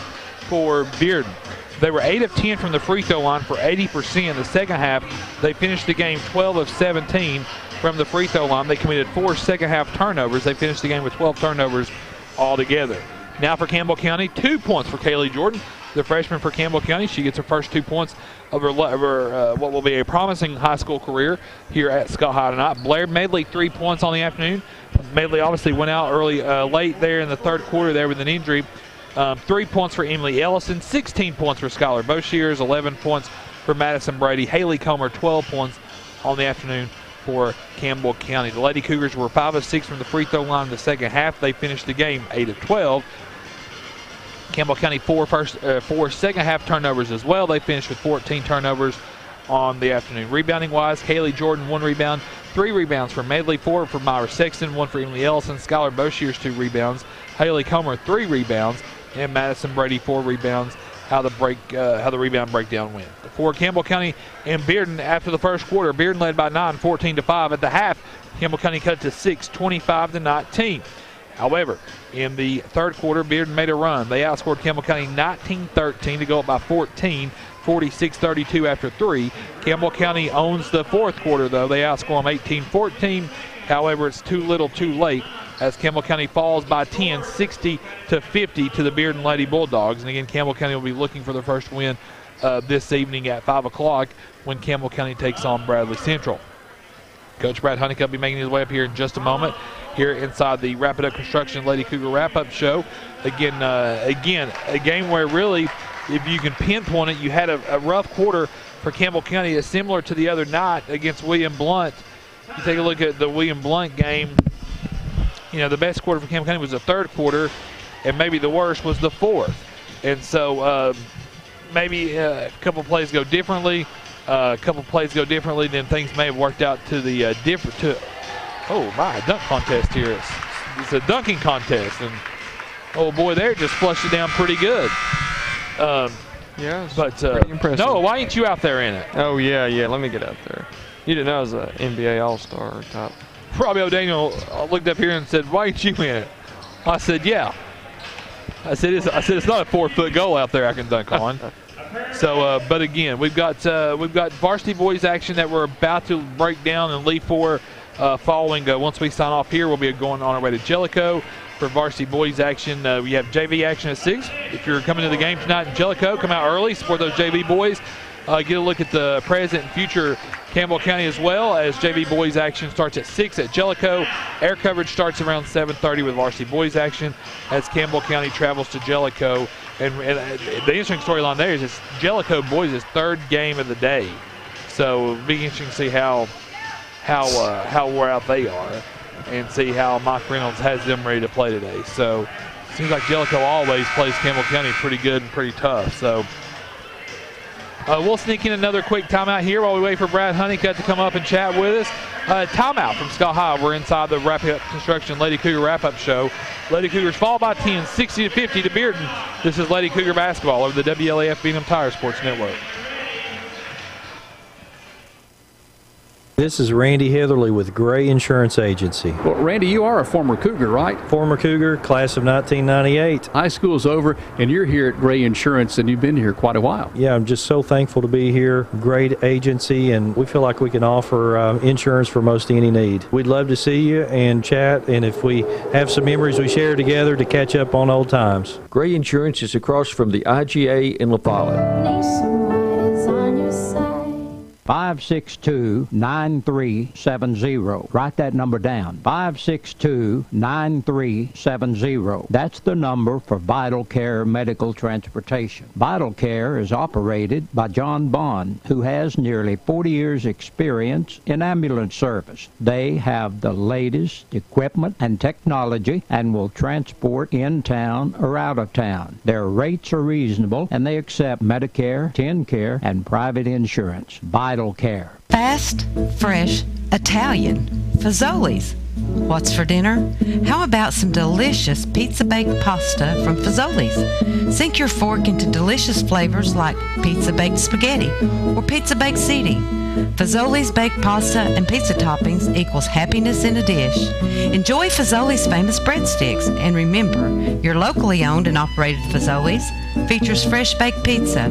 for Bearden. They were 8 of 10 from the free throw line for 80% in the second half. They finished the game 12 of 17 from the free throw line. They committed 4 second half turnovers. They finished the game with 12 turnovers altogether. Now for Campbell County, 2 points for Kaylee Jordan, the freshman for Campbell County. She gets her first 2 points of her what will be a promising high school career here at Scott High tonight. Blair Medley, 3 points on the afternoon. Medley obviously went out late there in the third quarter there with an injury. 3 points for Emily Ellison, 16 points for Skylar Boshears, 11 points for Madison Brady. Haley Comer, 12 points on the afternoon for Campbell County. The Lady Cougars were 5 of 6 from the free throw line in the second half. They finished the game 8 of 12. Campbell County 4 second half turnovers as well. They finished with 14 turnovers on the afternoon. Rebounding wise, Kaylee Jordan 1 rebound, 3 rebounds for Medley, 4 for Myra Sexton, 1 for Emily Ellison. Skylar Boshears 2 rebounds. Haley Comer 3 rebounds. And Madison Brady 4 rebounds. How the rebound breakdown went. For Campbell County and Bearden after the first quarter, Bearden led by 9, 14-5. At the half, Campbell County cut it to 6, 25-19. However, in the third quarter, Bearden made a run. They outscored Campbell County 19-13 to go up by 14, 46-32 after 3. Campbell County owns the fourth quarter, though. They outscore them 18-14. However, it's too little too late as Campbell County falls by 10, 60-50 to the Bearden Lady Bulldogs. And again, Campbell County will be looking for their first win this evening at 5 o'clock when Campbell County takes on Bradley Central. Coach Brad Honeycutt will be making his way up here in just a moment here inside the Wrap It Up Construction Lady Cougar Wrap-Up Show. Again, a game where really, if you can pinpoint it, you had a rough quarter for Campbell County. It's similar to the other night against William Blount. You take a look at the William Blount game, the best quarter for Campbell County was the third quarter, and maybe the worst was the fourth. And so maybe a couple plays go differently. Then things may have worked out to the oh my, dunk contest here. It's a dunking contest, and oh boy, there just flushed it down pretty good. Yeah, but pretty impressive. Noah, why ain't you out there in it? Oh yeah, let me get out there. You didn't know I was an NBA All-Star top. Robbie O'Daniel looked up here and said, "Why ain't you in it?" I said, "Yeah." I said it's not a 4-foot goal out there I can dunk on. So, but again, we've got varsity boys action that we're about to break down and leave for following. Once we sign off here, we'll be going on our way to Jellicoe for varsity boys action. We have JV action at 6. If you're coming to the game tonight in Jellicoe, come out early, support those JV boys. Get a look at the present and future Campbell County as well, as JV boys action starts at 6 at Jellicoe. Air coverage starts around 7:30 with varsity boys action as Campbell County travels to Jellicoe. And the interesting storyline there is it's Jellicoe boys' third game of the day. So it'll be interesting to see how wore out they are and see how Mike Reynolds has them ready to play today. So it seems like Jellicoe always plays Campbell County pretty good and pretty tough. So we'll sneak in another quick timeout here while we wait for Brad Honeycutt to come up and chat with us. Timeout from Scott High. We're inside the Wrap It Up Construction Lady Cougar Wrap-Up Show. Lady Cougars fall by 10, 60-50 to Bearden. This is Lady Cougar basketball over the WLAF B&M Tire Sports Network. This is Randy Heatherly with Gray Insurance Agency. Well, Randy, you are a former Cougar, right? Former Cougar, class of 1998. High school's over, and you're here at Gray Insurance, and you've been here quite a while. Yeah, I'm just so thankful to be here. Great agency, and we feel like we can offer insurance for most any need. We'd love to see you and chat, and if we have some memories we share together to catch up on old times. Gray Insurance is across from the IGA in La Follette. 562-9370. Write that number down. 562-9370. That's the number for Vital Care Medical Transportation. Vital Care is operated by John Bond, who has nearly 40 years experience in ambulance service. They have the latest equipment and technology and will transport in town or out of town. Their rates are reasonable and they accept Medicare, TennCare, and private insurance. Vital Care. Fast, fresh, Italian. Fazoli's. What's for dinner? How about some delicious pizza-baked pasta from Fazoli's? Sink your fork into delicious flavors like pizza-baked spaghetti or pizza-baked ziti. Fazoli's baked pasta and pizza toppings equals happiness in a dish. Enjoy Fazoli's famous breadsticks, and remember, your locally owned and operated Fazoli's features fresh baked pizza.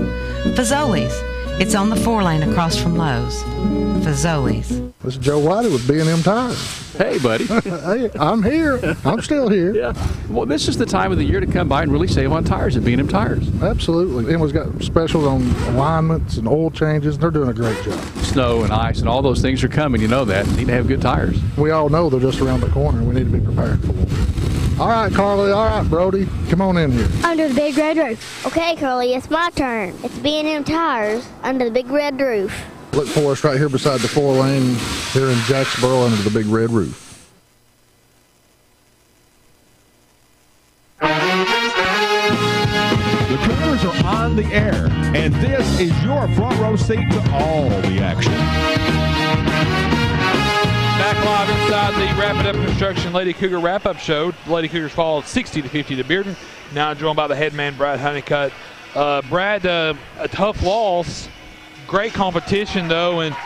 Fazoli's. It's on the 4-lane across from Lowe's. Fazoli's. This is Joe Whitey with B&M Tires. Hey, buddy. Hey, I'm here. I'm still here. Yeah. Well, this is the time of the year to come by and really save on tires at B&M Tires. Absolutely. And we've got specials on alignments and oil changes. They're doing a great job. Snow and ice and all those things are coming. You know that. You need to have good tires. We all know they're just around the corner. We need to be prepared for them. All right, Carly. All right, Brody. Come on in here. Under the big red roof. Okay, Carly, it's my turn. It's B&M Tires under the big red roof. Look for us right here beside the 4-lane here in Jacksboro under the big red roof. The Cougars are on the air, and this is your front row seat to all the action. Back live inside the Wrap It Up Construction Lady Cougar Wrap-Up Show. The Lady Cougars fall 60-50 to Bearden. Now joined by the head man, Brad Honeycutt. Brad, a tough loss. Great competition, though, and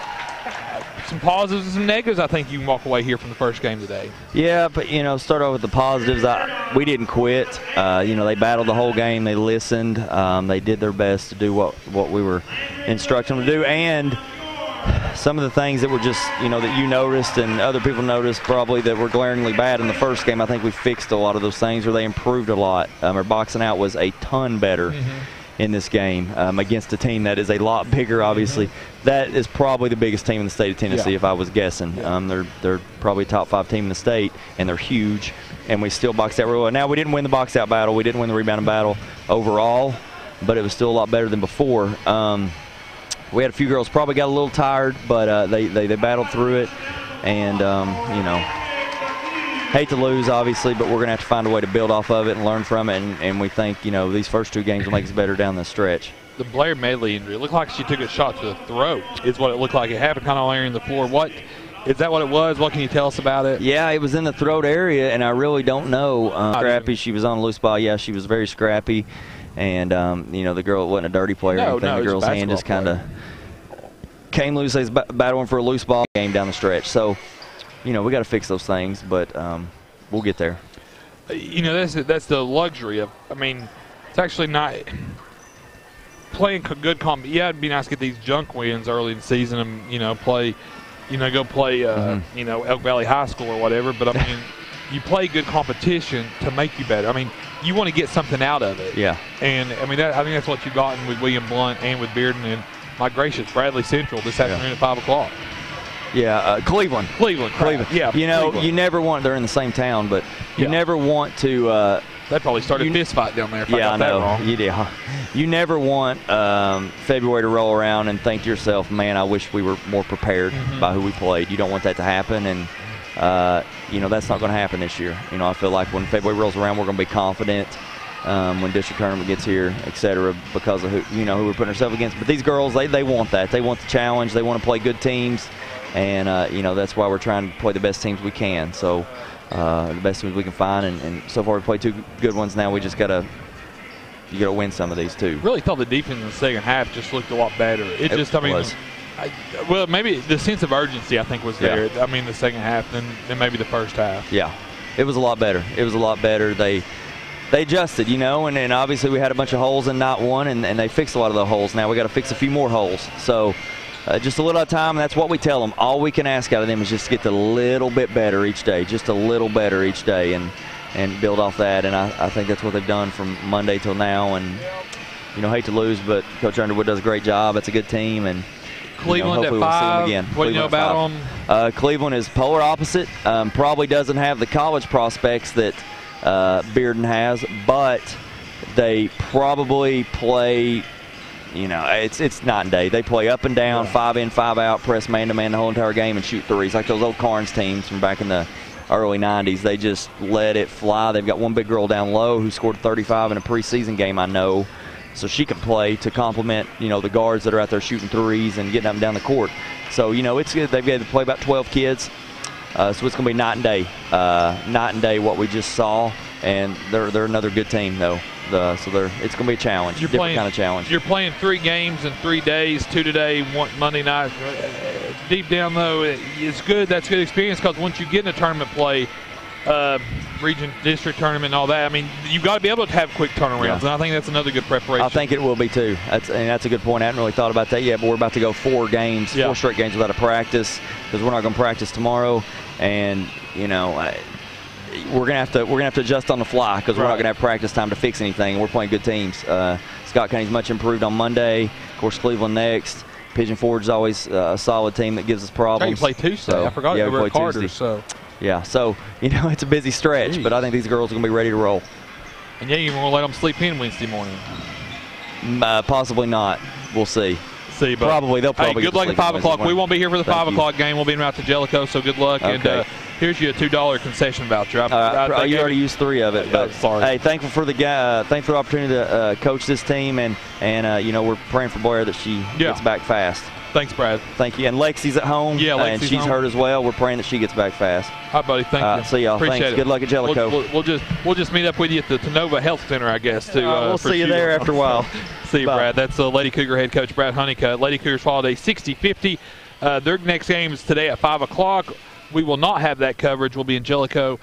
some positives and some negatives I think you can walk away here from the first game today. Yeah, but, start off with the positives. We didn't quit. They battled the whole game. They listened. They did their best to do what we were instructing them to do. And some of the things that were just, that you noticed and other people noticed probably that were glaringly bad in the first game, I think we fixed a lot of those things, or they improved a lot. Our boxing out was a ton better. in this game against a team that is a lot bigger, obviously. That is probably the biggest team in the state of Tennessee, if I was guessing. They're probably top 5 team in the state, and they're huge. And we still boxed out real well. Now, we didn't win the box out battle. We didn't win the rebounding battle overall, but it was still a lot better than before. We had a few girls probably got a little tired, but they battled through it. And, you know, hate to lose, obviously, but we're going to have to find a way to build off of it and learn from it. And we think, you know, these first 2 games will make us better down the stretch. The Blair Medley injury, it looked like she took a shot to the throat is what it looked like. It happened kind of laying on the floor. What is that what it was? What can you tell us about it? Yeah, it was in the throat area, and I really don't know. Scrappy, she was on a loose ball. Yeah, she was very scrappy. And, you know, the girl wasn't a dirty player or anything. The girl's hand just kind of came loose. They was battling for a loose ball game down the stretch. So, you know, we got to fix those things, but we'll get there. You know, that's the luxury of, I mean, it's actually not playing good comp. Yeah, it'd be nice to get these junk wins early in the season and, you know, go play, you know, Elk Valley High School or whatever. But, I mean, you play good competition to make you better. I mean, you want to get something out of it. Yeah. And, I mean, I think that's what you've gotten with William Blunt and with Bearden and, my gracious, Bradley Central this afternoon at 5 o'clock. Yeah, Cleveland. Yeah, you know, Cleveland. You never want, they're in the same town, but you never want to. That probably started a fist fight down there if I got know. that wrong. You never want February to roll around and think to yourself, man, I wish we were more prepared by who we played. You don't want that to happen, and, you know, that's not going to happen this year. You know, I feel like when February rolls around, we're going to be confident. When district tournament gets here, et cetera, because of who we're putting ourselves against. But these girls, they want that. They want the challenge. They want to play good teams, and you know, that's why we're trying to play the best teams we can. So the best teams we can find, and so far we played 2 good ones. Now we just gotta win some of these too. Really thought the defense in the second half just looked a lot better. It just, I mean, well, maybe the sense of urgency I think was there. I mean, the second half than maybe the first half. Yeah, it was a lot better. It was a lot better. They adjusted, you know, and obviously we had a bunch of holes in not one, and they fixed a lot of the holes. Now we got to fix a few more holes. So just a little at a time, and that's what we tell them. All we can ask out of them is just to get a little bit better each day, just a little better each day, and build off that. And I think that's what they've done from Monday till now. And, you know, hate to lose, but Coach Underwood does a great job. It's a good team, and Cleveland hopefully at 5. We'll see them again. What do you know about them? Cleveland is polar opposite. Probably doesn't have the college prospects that Bearden has, but they probably play, you know, it's night and day. They play up and down, 5 in, 5 out, press man-to-man the whole entire game and shoot threes like those old Carnes teams from back in the early 90s. They just let it fly. They've got one big girl down low who scored 35 in a preseason game, I know, so she can play to complement, you know, the guards that are out there shooting threes and getting up and down the court. So, you know, it's good. They've got to play about 12 kids. So it's going to be night and day what we just saw, and they're another good team though. It's going to be a challenge, different kind of challenge. You're playing 3 games in 3 days, 2 today, 1 Monday night. Deep down though, it's good. That's good experience because once you get in a tournament play, region, district tournament, and all that, I mean, you've got to be able to have quick turnarounds, and I think that's another good preparation. I think it will be too. That's a good point. I hadn't really thought about that yet, but we're about to go 4 straight games without a practice because we're not going to practice tomorrow, and you know, we're gonna have to adjust on the fly because we're not gonna have practice time to fix anything. We're playing good teams. Scott County's much improved on Monday. Of course, Cleveland next. Pigeon Forge is always a solid team that gives us problems. You play Tuesday. So, I forgot you were at Carter. So. Yeah, so, you know, it's a busy stretch, but I think these girls are going to be ready to roll. And yeah, you're going to let them sleep in Wednesday morning? Possibly not. We'll see. But they'll probably good luck at 5 o'clock. We won't be here for the 5 o'clock game. We'll be in route to Jellicoe, so good luck. Okay. And here's you a $2 concession voucher. You already used 3 of it. But sorry. Hey, thankful for the opportunity to coach this team, and you know, we're praying for Blair that she gets back fast. Thanks, Brad. Thank you. And Lexi's at home. Yeah, Lexi's and she's home. Hurt as well. We're praying that she gets back fast. Hi, buddy. Thank you. See y'all. Appreciate Thanks. it. Good luck at Jellicoe. We'll just meet up with you at the Tenova Health Center, I guess. We'll see you there after a while. See you, Brad. That's Lady Cougar head coach Brad Honeycutt. Lady Cougars followed a 60-50. Their next game is today at 5 o'clock. We will not have that coverage. We'll be in Jellicoe.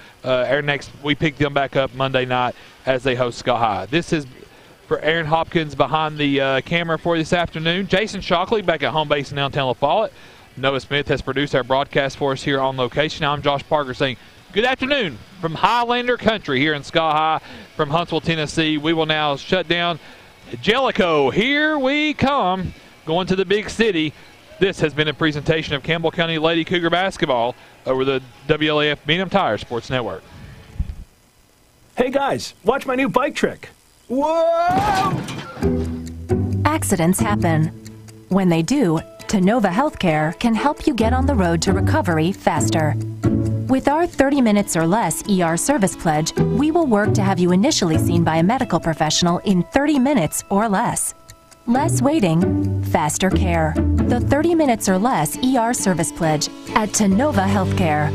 We pick them back up Monday night as they host Sky High. This is for Aaron Hopkins behind the camera for this afternoon. Jason Shockley back at home base in downtown La Follette. Noah Smith has produced our broadcast for us here on location. I'm Josh Parker saying good afternoon from Highlander Country here in Sky High from Huntsville, Tennessee. We will now shut down Jellicoe, here we come, going to the big city. This has been a presentation of Campbell County Lady Cougar basketball over the WLAF B&M Tire Sports Network. Hey guys, watch my new bike trick. Whoa! Accidents happen. When they do, Tenova Healthcare can help you get on the road to recovery faster. With our 30 minutes or less ER service pledge, we will work to have you initially seen by a medical professional in 30 minutes or less. Less waiting, faster care. The 30 minutes or less ER service pledge at Tenova Healthcare.